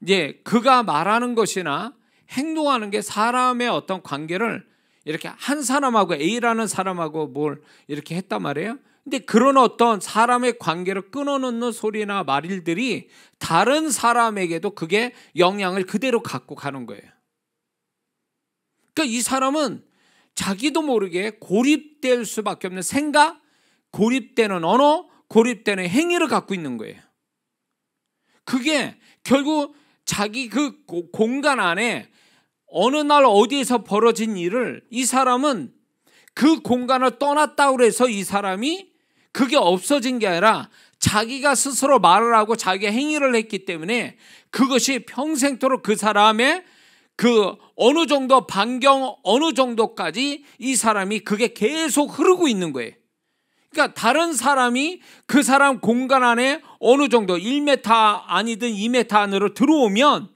이제 그가 말하는 것이나 행동하는 게 사람의 어떤 관계를 이렇게 한 사람하고 A라는 사람하고 뭘 이렇게 했단 말이에요. 근데 그런 어떤 사람의 관계를 끊어놓는 소리나 말들이 다른 사람에게도 그게 영향을 그대로 갖고 가는 거예요. 그러니까 이 사람은 자기도 모르게 고립될 수밖에 없는 생각, 고립되는 언어, 고립되는 행위를 갖고 있는 거예요. 그게 결국 자기 그 공간 안에 어느 날 어디에서 벌어진 일을 이 사람은 그 공간을 떠났다고 해서 이 사람이 그게 없어진 게 아니라 자기가 스스로 말을 하고 자기가 행위를 했기 때문에 그것이 평생토록 그 사람의 그 어느 정도 반경 어느 정도까지 이 사람이 그게 계속 흐르고 있는 거예요. 그러니까 다른 사람이 그 사람 공간 안에 어느 정도 1m 아니든 2m 안으로 들어오면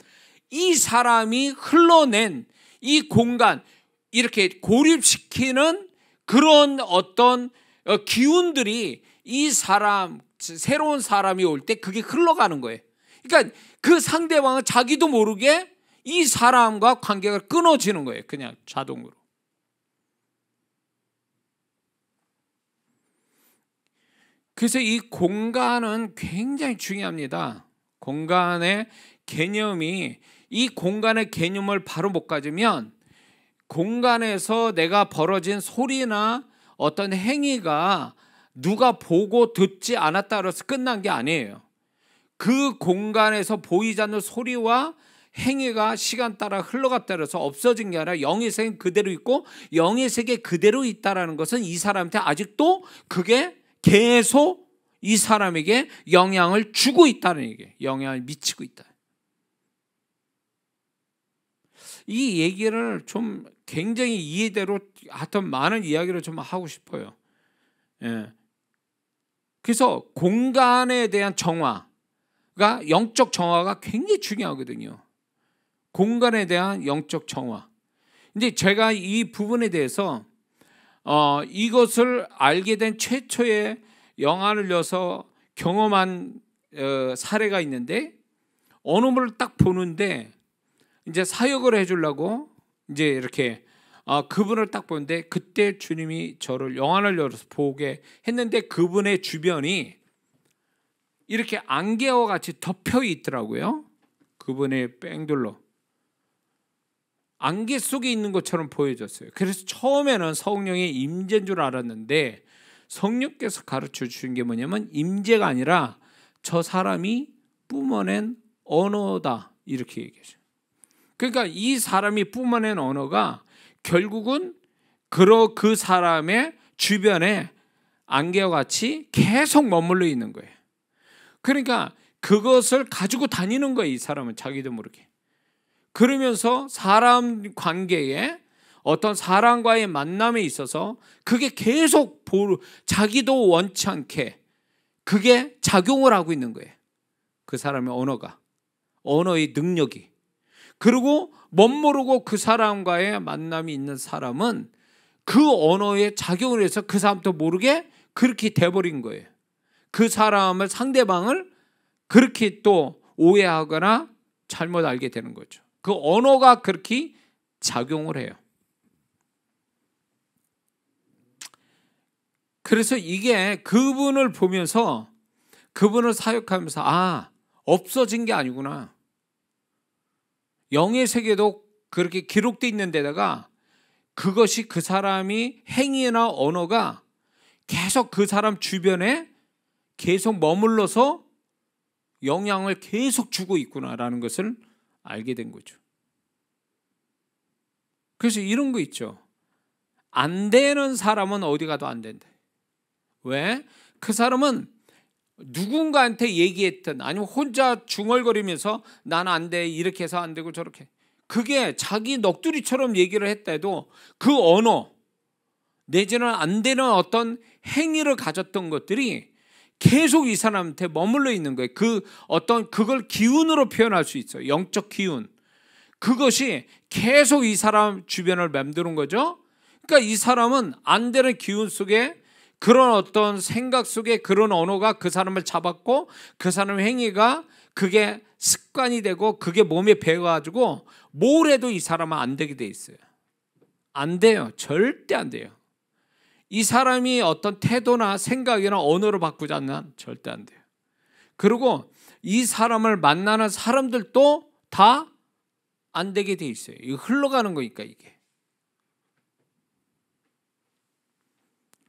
이 사람이 흘러낸 이 공간 이렇게 고립시키는 그런 어떤 기운들이 이 사람 새로운 사람이 올 때 그게 흘러가는 거예요. 그러니까 그 상대방은 자기도 모르게 이 사람과 관계가 끊어지는 거예요. 그냥 자동으로. 그래서 이 공간은 굉장히 중요합니다. 공간의 개념이 이 공간의 개념을 바로 못 가지면 공간에서 내가 벌어진 소리나 어떤 행위가 누가 보고 듣지 않았다 해서 끝난 게 아니에요. 그 공간에서 보이지 않는 소리와 행위가 시간 따라 흘러갔다 해서 없어진 게 아니라 영의 세계는 그대로 있고 영의 세계 그대로 있다는 것은 이 사람한테 아직도 그게 계속 이 사람에게 영향을 주고 있다는 얘기예요. 영향을 미치고 있다. 이 얘기를 좀 굉장히 이해대로 하여튼 많은 이야기를 좀 하고 싶어요. 예. 그래서 공간에 대한 정화가 영적 정화가 굉장히 중요하거든요. 공간에 대한 영적 정화. 근데 제가 이 부분에 대해서 이것을 알게 된 최초의 영안을 여서 경험한 사례가 있는데 어느 분을 딱 보는데 이제 사역을 해주려고 이제 이렇게 그분을 딱 보는데 그때 주님이 저를 영안을 열어서 보게 했는데 그분의 주변이 이렇게 안개와 같이 덮여 있더라고요. 그분의 뺑돌로 안개 속에 있는 것처럼 보여졌어요. 그래서 처음에는 성령의 임재인 줄 알았는데 성령께서 가르쳐 주신 게 뭐냐면 임재가 아니라 저 사람이 뿜어낸 언어다 이렇게 얘기하죠. 그러니까 이 사람이 뿜어낸 언어가 결국은 그 사람의 주변에 안개와 같이 계속 머물러 있는 거예요. 그러니까 그것을 가지고 다니는 거예요. 이 사람은 자기도 모르게. 그러면서 사람 관계에 어떤 사람과의 만남에 있어서 그게 계속 자기도 원치 않게 그게 작용을 하고 있는 거예요. 그 사람의 언어가, 언어의 능력이. 그리고 멋모르고 그 사람과의 만남이 있는 사람은 그 언어에 작용을 해서 그 사람도 모르게 그렇게 돼버린 거예요. 그 사람을 상대방을 그렇게 또 오해하거나 잘못 알게 되는 거죠. 그 언어가 그렇게 작용을 해요. 그래서 이게 그분을 보면서 그분을 사역하면서 없어진 게 아니구나. 영의 세계도 그렇게 기록되어 있는 데다가 그것이 그 사람이 행위나 언어가 계속 그 사람 주변에 계속 머물러서 영향을 계속 주고 있구나라는 것을 알게 된 거죠. 그래서 이런 거 있죠. 안 되는 사람은 어디 가도 안 된다. 왜? 그 사람은 누군가한테 얘기했든 아니면 혼자 중얼거리면서 난 안 돼, 이렇게 해서 안 되고 저렇게, 그게 자기 넋두리처럼 얘기를 했다해도 그 언어 내지는 안 되는 어떤 행위를 가졌던 것들이 계속 이 사람한테 머물러 있는 거예요. 그걸 기운으로 표현할 수 있어요. 영적 기운. 그것이 계속 이 사람 주변을 맴도는 거죠. 그러니까 이 사람은 안 되는 기운 속에, 그런 어떤 생각 속에 그런 언어가 그 사람을 잡았고, 그 사람의 행위가 그게 습관이 되고 그게 몸에 배어가지고 뭘 해도 이 사람은 안 되게 돼 있어요. 안 돼요. 절대 안 돼요. 이 사람이 어떤 태도나 생각이나 언어를 바꾸지 않는 절대 안 돼요. 그리고 이 사람을 만나는 사람들도 다 안 되게 돼 있어요. 이거 흘러가는 거니까. 이게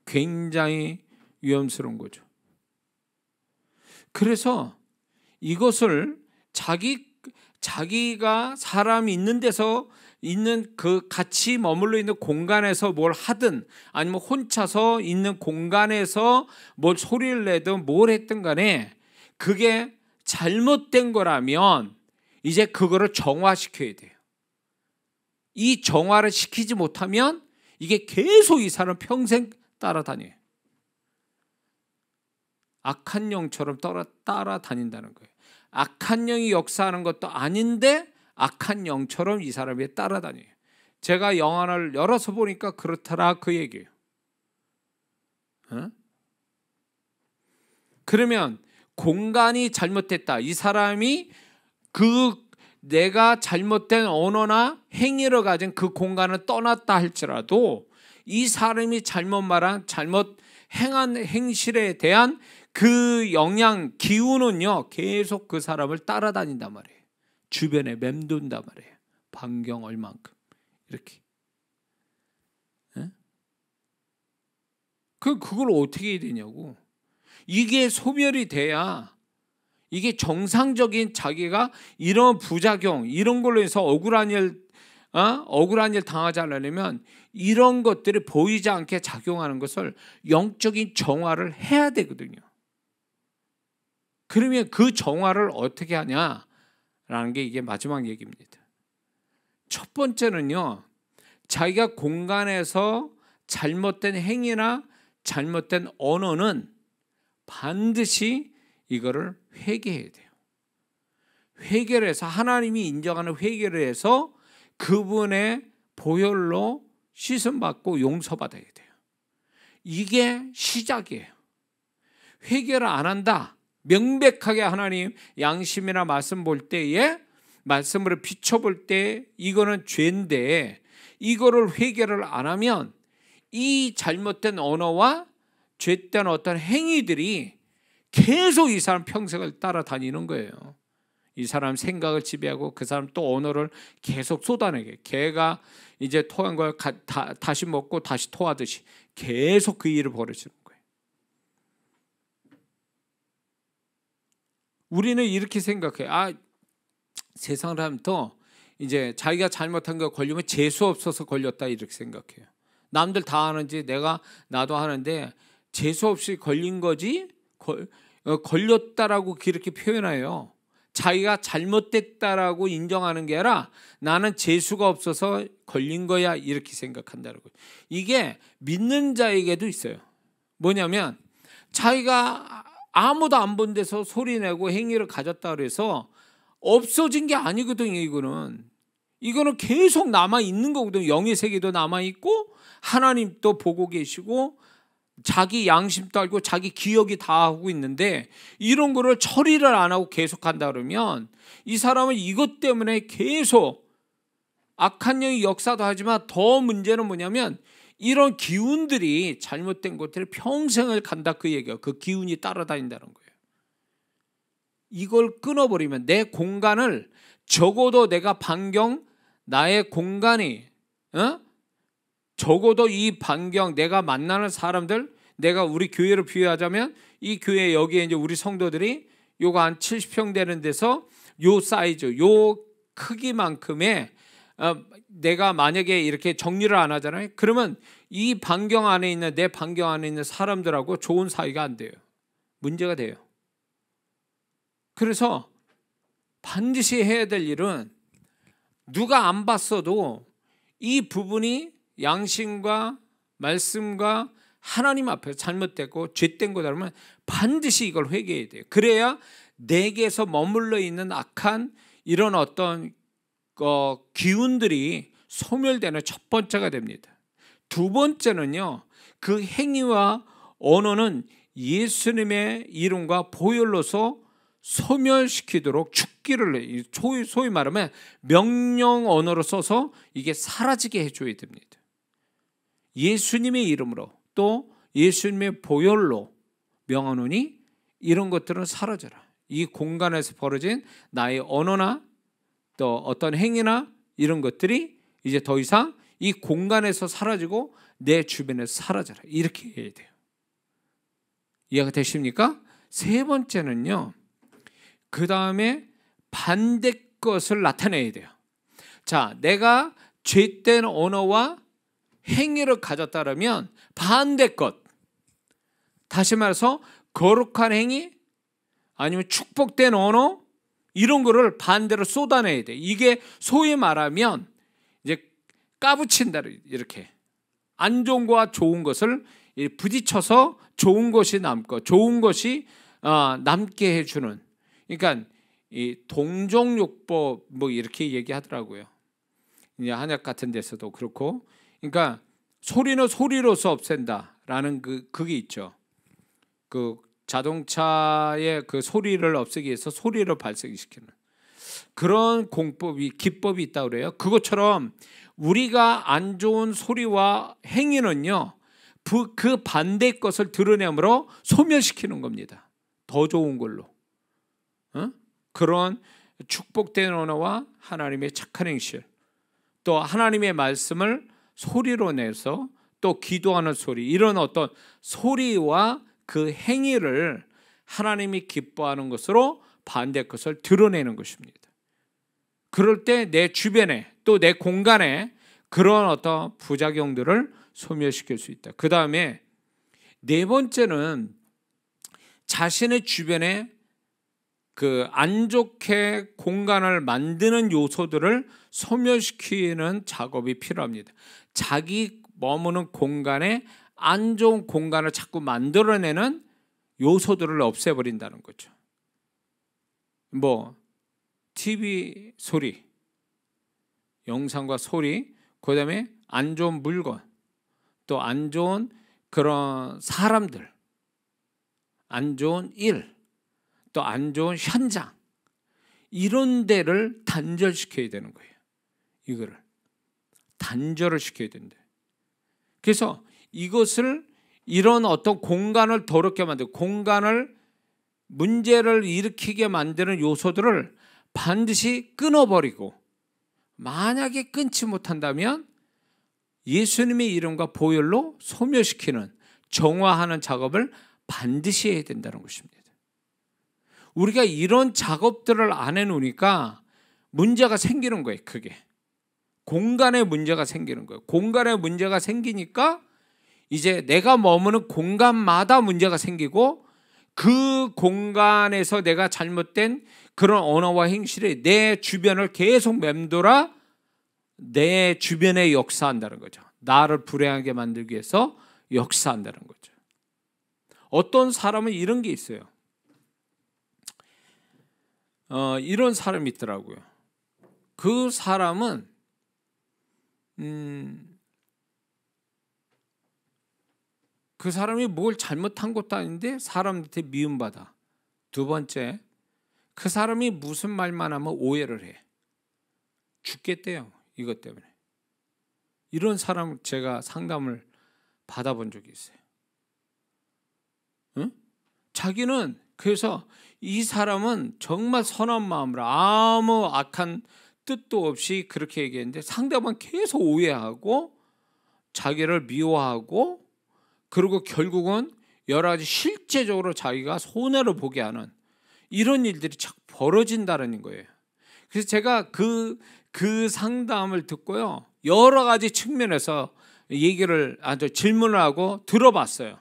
굉장히 위험스러운 거죠. 그래서 이것을 자기가 사람이 있는 데서 있는 그 같이 머물러 있는 공간에서 뭘 하든 아니면 혼자서 있는 공간에서 뭘 소리를 내든 뭘 했든 간에 그게 잘못된 거라면 이제 그거를 정화시켜야 돼요. 이 정화를 시키지 못하면 이게 계속 이 사람 평생 따라다녀요. 악한 영처럼 따라다닌다는 거예요. 악한 영이 역사하는 것도 아닌데 악한 영처럼 이 사람이 따라다녀요. 제가 영화를 열어서 보니까 그렇더라, 그 얘기예요. 그러면 공간이 잘못됐다. 이 사람이 내가 잘못된 언어나 행위를 가진 그 공간을 떠났다 할지라도 이 사람이 잘못 말한, 잘못 행한 행실에 대한 그 영향, 기운은요 계속 그 사람을 따라다닌단 말이에요. 주변에 맴돈단 말이에요. 반경 얼만큼 이렇게. 그걸 어떻게 해야 되냐고. 이게 소멸이 돼야, 이게 정상적인 자기가 이런 부작용, 이런 걸로 해서 억울한 일 당하지 않으려면 이런 것들이 보이지 않게 작용하는 것을 영적인 정화를 해야 되거든요. 그러면 그 정화를 어떻게 하냐라는 게 이게 마지막 얘기입니다. 첫 번째는요, 자기가 공간에서 잘못된 행위나 잘못된 언어는 반드시 이거를 회개해야 돼요. 회개를 해서, 하나님이 인정하는 회개를 해서 그분의 보혈로 씻음받고 용서받아야 돼요. 이게 시작이에요. 회개를 안 한다, 명백하게 하나님 양심이나 말씀 볼 때에, 말씀으로 비춰볼 때 이거는 죄인데 이거를 회개를 안 하면 이 잘못된 언어와 죄된 어떤 행위들이 계속 이 사람 평생을 따라다니는 거예요. 이 사람 생각을 지배하고 그 사람 또 언어를 계속 쏟아내게, 개가 이제 토한 걸 다시 먹고 다시 토하듯이 계속 그 일을 벌이시는 거예요. 우리는 이렇게 생각해요. 세상 사람도 이제 자기가 잘못한 거 걸리면 재수 없어서 걸렸다, 이렇게 생각해요. 남들 다 하는지 나도 하는데 재수 없이 걸린 거지 걸렸다라고 그렇게 표현해요. 자기가 잘못됐다라고 인정하는 게 아니라 나는 재수가 없어서 걸린 거야, 이렇게 생각한다는 거예요. 이게 믿는 자에게도 있어요. 뭐냐면 자기가 아무도 안 본 데서 소리내고 행위를 가졌다 그래서 없어진 게 아니거든요. 이거는 계속 남아있는 거거든요. 영의 세계도 남아있고 하나님도 보고 계시고 자기 양심도 알고 자기 기억이 다 하고 있는데 이런 거를 처리를 안 하고 계속 한다 그러면 이 사람은 이것 때문에 계속 악한 영이 역사도 하지만 더 문제는 뭐냐면 이런 기운들이, 잘못된 것들이 평생을 간다, 그 얘기예요. 그 기운이 따라다닌다는 거예요. 이걸 끊어버리면 내 공간을, 적어도 내가 나의 공간이 적어도 이 반경, 내가 만나는 사람들, 내가 우리 교회를 비유하자면 이 교회 여기에 이제 우리 성도들이 요거 한 70평 되는 데서 요 사이즈, 요 크기만큼의 내가 만약에 이렇게 정리를 안 하잖아요. 그러면 이 반경 안에 있는, 내 반경 안에 있는 사람들하고 좋은 사이가 안 돼요. 문제가 돼요. 그래서 반드시 해야 될 일은 누가 안 봤어도 이 부분이 양심과 말씀과 하나님 앞에서 잘못됐고 죄된 거라면 반드시 이걸 회개해야 돼요. 그래야 내게서 머물러 있는 악한 이런 어떤 기운들이 소멸되는 첫 번째가 됩니다. 두 번째는요, 그 행위와 언어는 예수님의 이름과 보혈로서 소멸시키도록 죽기를, 소위 말하면 명령 언어로 써서 이게 사라지게 해줘야 됩니다. 예수님의 이름으로 또 예수님의 보혈로 명하노니 이런 것들은 사라져라. 이 공간에서 벌어진 나의 언어나 또 어떤 행위나 이런 것들이 이제 더 이상 이 공간에서 사라지고 내 주변에서 사라져라. 이렇게 해야 돼요. 이해가 되십니까? 세 번째는요, 그 다음에 반대 것을 나타내야 돼요. 자, 내가 죄된 언어와 행위를 가졌다면 반대 것, 다시 말해서 거룩한 행위 아니면 축복된 언어 이런 거를 반대로 쏟아내야 돼. 이게 소위 말하면 이제 까부친다. 이렇게 안 좋은 거와 좋은 것을 부딪혀서 좋은 것이 남고 좋은 것이 남게 해주는, 그러니까 이 동종요법 뭐 이렇게 얘기하더라고요. 이제 한약 같은 데서도 그렇고, 그러니까 소리는 소리로서 없앤다라는 그게 있죠. 그 자동차의 그 소리를 없애기 위해서 소리를 발생시키는 그런 기법이 있다고 그래요. 그것처럼 우리가 안 좋은 소리와 행위는요, 그 반대의 것을 드러내므로 소멸시키는 겁니다. 더 좋은 걸로. 그런 축복된 언어와 하나님의 착한 행실, 또 하나님의 말씀을 소리로 내서 또 기도하는 소리, 이런 어떤 소리와 그 행위를 하나님이 기뻐하는 것으로 반대 것을 드러내는 것입니다. 그럴 때 내 주변에 또 내 공간에 그런 어떤 부작용들을 소멸시킬 수 있다. 그 다음에 네 번째는 자신의 주변에 그 안 좋게 공간을 만드는 요소들을 소멸시키는 작업이 필요합니다. 자기 머무는 공간에 안 좋은 공간을 자꾸 만들어내는 요소들을 없애버린다는 거죠. 뭐 TV 소리, 영상과 소리, 그 다음에 안 좋은 물건, 또 안 좋은 그런 사람들, 안 좋은 일, 또 안 좋은 현장, 이런 데를 단절시켜야 되는 거예요. 이거를 단절을 시켜야 된다. 그래서 이것을, 이런 어떤 공간을 더럽게 만들고 공간을 문제를 일으키게 만드는 요소들을 반드시 끊어버리고, 만약에 끊지 못한다면 예수님의 이름과 보혈로 소멸시키는, 정화하는 작업을 반드시 해야 된다는 것입니다. 우리가 이런 작업들을 안 해놓으니까 문제가 생기는 거예요. 그게 공간에 문제가 생기는 거예요. 공간에 문제가 생기니까 이제 내가 머무는 공간마다 문제가 생기고, 그 공간에서 내가 잘못된 그런 언어와 행실이 내 주변을 계속 맴돌아 내 주변에 역사한다는 거죠. 나를 불행하게 만들기 위해서 역사한다는 거죠. 어떤 사람은 이런 게 있어요. 이런 사람이 있더라고요. 그 사람은 그 사람이 뭘 잘못한 것도 아닌데 사람한테 미움받아. 두 번째, 그 사람이 무슨 말만 하면 오해를 해. 죽겠대요. 이것 때문에. 이런 사람 제가 상담을 받아본 적이 있어요. 응? 자기는 그래서 이 사람은 정말 선한 마음으로 아무 악한 뜻도 없이 그렇게 얘기했는데 상대방은 계속 오해하고 자기를 미워하고, 그리고 결국은 여러 가지 실제적으로 자기가 손해를 보게 하는 이런 일들이 자꾸 벌어진다는 거예요. 그래서 제가 그 상담을 듣고요, 여러 가지 측면에서 질문을 하고 들어봤어요.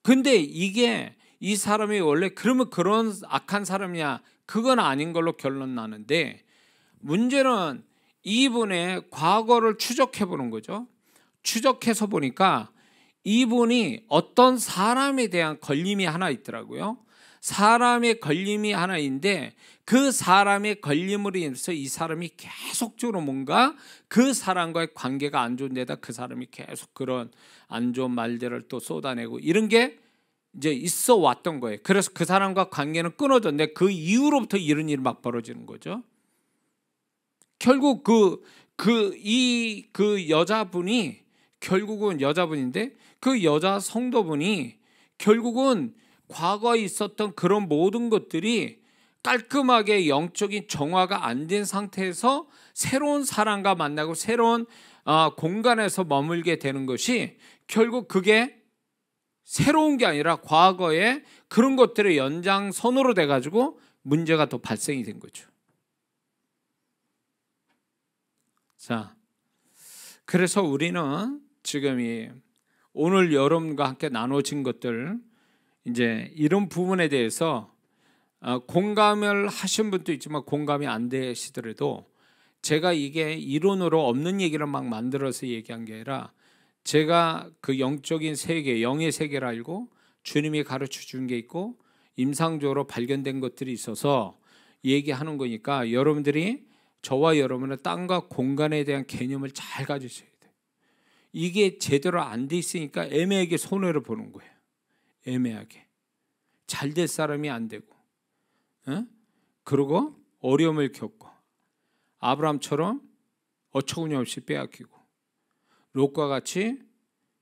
근데 이게 이 사람이 원래 그러면 그런 악한 사람이야, 그건 아닌 걸로 결론 나는데, 문제는 이분의 과거를 추적해 보는 거죠. 추적해서 보니까 이분이 어떤 사람에 대한 걸림이 하나 있더라고요. 사람의 걸림이 하나 있는데 그 사람의 걸림으로 인해서 이 사람이 계속적으로 뭔가 그 사람과의 관계가 안 좋은 데다 그 사람이 계속 그런 안 좋은 말들을 또 쏟아내고 이런 게 이제 있어 왔던 거예요. 그래서 그 사람과 관계는 끊어졌는데 그 이후로부터 이런 일이 막 벌어지는 거죠. 결국 그 여자분이 결국은 여자분인데 그 여자 성도분이 결국은 과거에 있었던 그런 모든 것들이 깔끔하게 영적인 정화가 안 된 상태에서 새로운 사람과 만나고 새로운 공간에서 머물게 되는 것이 결국 그게 새로운 게 아니라 과거에 그런 것들의 연장선으로 돼가지고 문제가 더 발생이 된 거죠. 자, 그래서 우리는 지금 오늘 여러분과 함께 나눠진 것들, 이제 이런 부분에 대해서 공감을 하신 분도 있지만 공감이 안 되시더라도 제가 이게 이론으로 없는 얘기를 막 만들어서 얘기한 게 아니라 제가 그 영적인 세계, 영의 세계를 알고 주님이 가르쳐 준 게 있고 임상적으로 발견된 것들이 있어서 얘기하는 거니까 여러분들이 저와 여러분의 땅과 공간에 대한 개념을 잘 가지셔야 돼요. 이게 제대로 안 돼 있으니까 애매하게 손해를 보는 거예요. 애매하게 잘 될 사람이 안 되고, 그리고 어려움을 겪고 아브라함처럼 어처구니 없이 빼앗기고 롯과 같이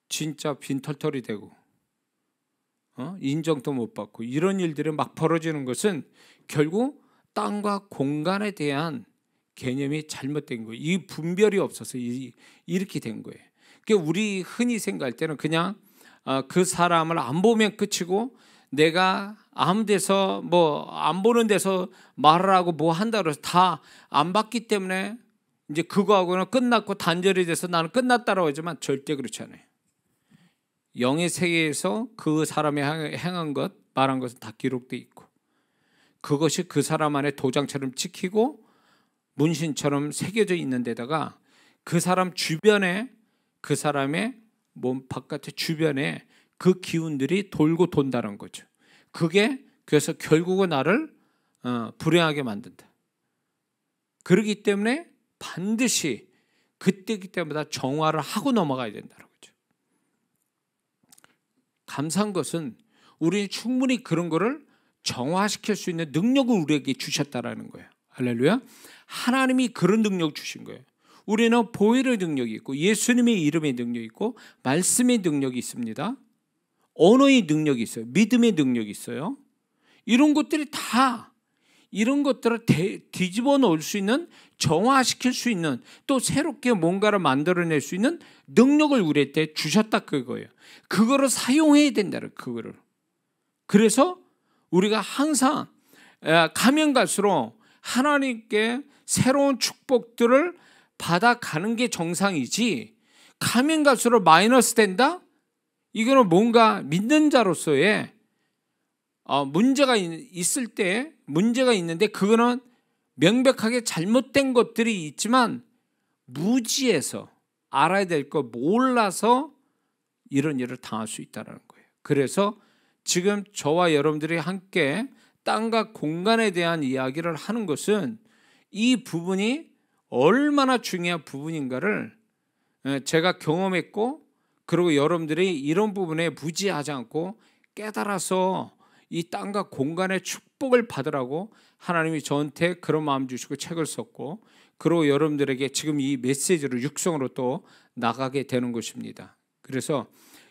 진짜 빈털털이 되고 인정도 못 받고 이런 일들이 막 벌어지는 것은 결국 땅과 공간에 대한 개념이 잘못된 거예요. 이 분별이 없어서 이렇게 된 거예요. 그러니까 우리 흔히 생각할 때는 그냥 그 사람을 안 보면 끝이고 내가 아무 데서 뭐 안 보는 데서 말을 하고 뭐 한다고 해서 다 안 봤기 때문에 이제 그거하고는 끝났고 단절이 돼서 나는 끝났다라고 하지만 절대 그렇지 않아요. 영의 세계에서 그 사람이 행한 것, 말한 것은 다 기록되어 있고 그것이 그 사람 안에 도장처럼 찍히고 문신처럼 새겨져 있는 데다가 그 사람 주변에, 그 사람의 몸 바깥의 주변에 그 기운들이 돌고 돈다는 거죠. 그게 그래서 결국은 나를 불행하게 만든다. 그렇기 때문에 반드시 그때마다 정화를 하고 넘어가야 된다는 거죠. 감사한 것은 우리는 충분히 그런 거를 정화시킬 수 있는 능력을 우리에게 주셨다라는 거예요. 할렐루야. 하나님이 그런 능력 주신 거예요. 우리는 보혈의 능력이 있고 예수님의 이름의 능력이 있고 말씀의 능력이 있습니다. 언어의 능력이 있어요. 믿음의 능력이 있어요. 이런 것들이 다 이런 것들을 뒤집어 놓을 수 있는, 정화시킬 수 있는, 또 새롭게 뭔가를 만들어낼 수 있는 능력을 우리한테 주셨다 그거예요. 그거를 사용해야 된다는 그거를. 그래서 우리가 항상 가면 갈수록 하나님께 새로운 축복들을 받아가는 게 정상이지 가면 갈수록 마이너스 된다? 이거는 뭔가 믿는 자로서의 문제가 있을 때 문제가 있는데 그거는 명백하게 잘못된 것들이 있지만 무지해서 알아야 될 거 몰라서 이런 일을 당할 수 있다는 거예요. 그래서 지금 저와 여러분들이 함께 땅과 공간에 대한 이야기를 하는 것은 이 부분이 얼마나 중요한 부분인가를 제가 경험했고 그리고 여러분들이 이런 부분에 무지하지 않고 깨달아서 이 땅과 공간의 축복을 받으라고 하나님이 저한테 그런 마음 주시고 책을 썼고 그리고 여러분들에게 지금 이 메시지로 육성으로 또 나가게 되는 것입니다. 그래서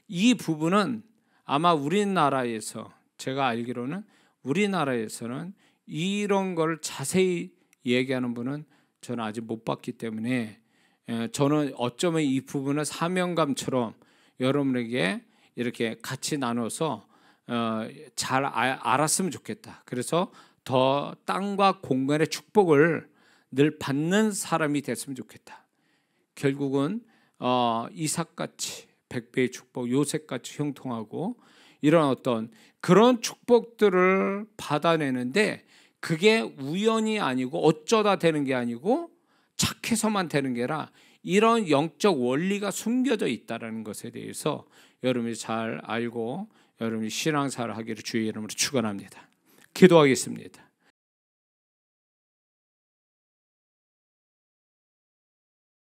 이 부분은 아마 우리나라에서 제가 알기로는 우리나라에서는 이런 걸 자세히 얘기하는 분은 저는 아직 못 봤기 때문에 저는 어쩌면 이 부분을 사명감처럼 여러분에게 이렇게 같이 나눠서 잘 알았으면 좋겠다. 그래서 더 땅과 공간의 축복을 늘 받는 사람이 됐으면 좋겠다. 결국은 이삭같이 100배의 축복, 요셉같이 형통하고 이런 어떤 그런 축복들을 받아내는데 그게 우연이 아니고 어쩌다 되는 게 아니고 착해서만 되는 게 아니라 이런 영적 원리가 숨겨져 있다는 것에 대해서 여러분이 잘 알고 여러분이 신앙생활을 하기를 주의 이름으로 축원합니다. 기도하겠습니다.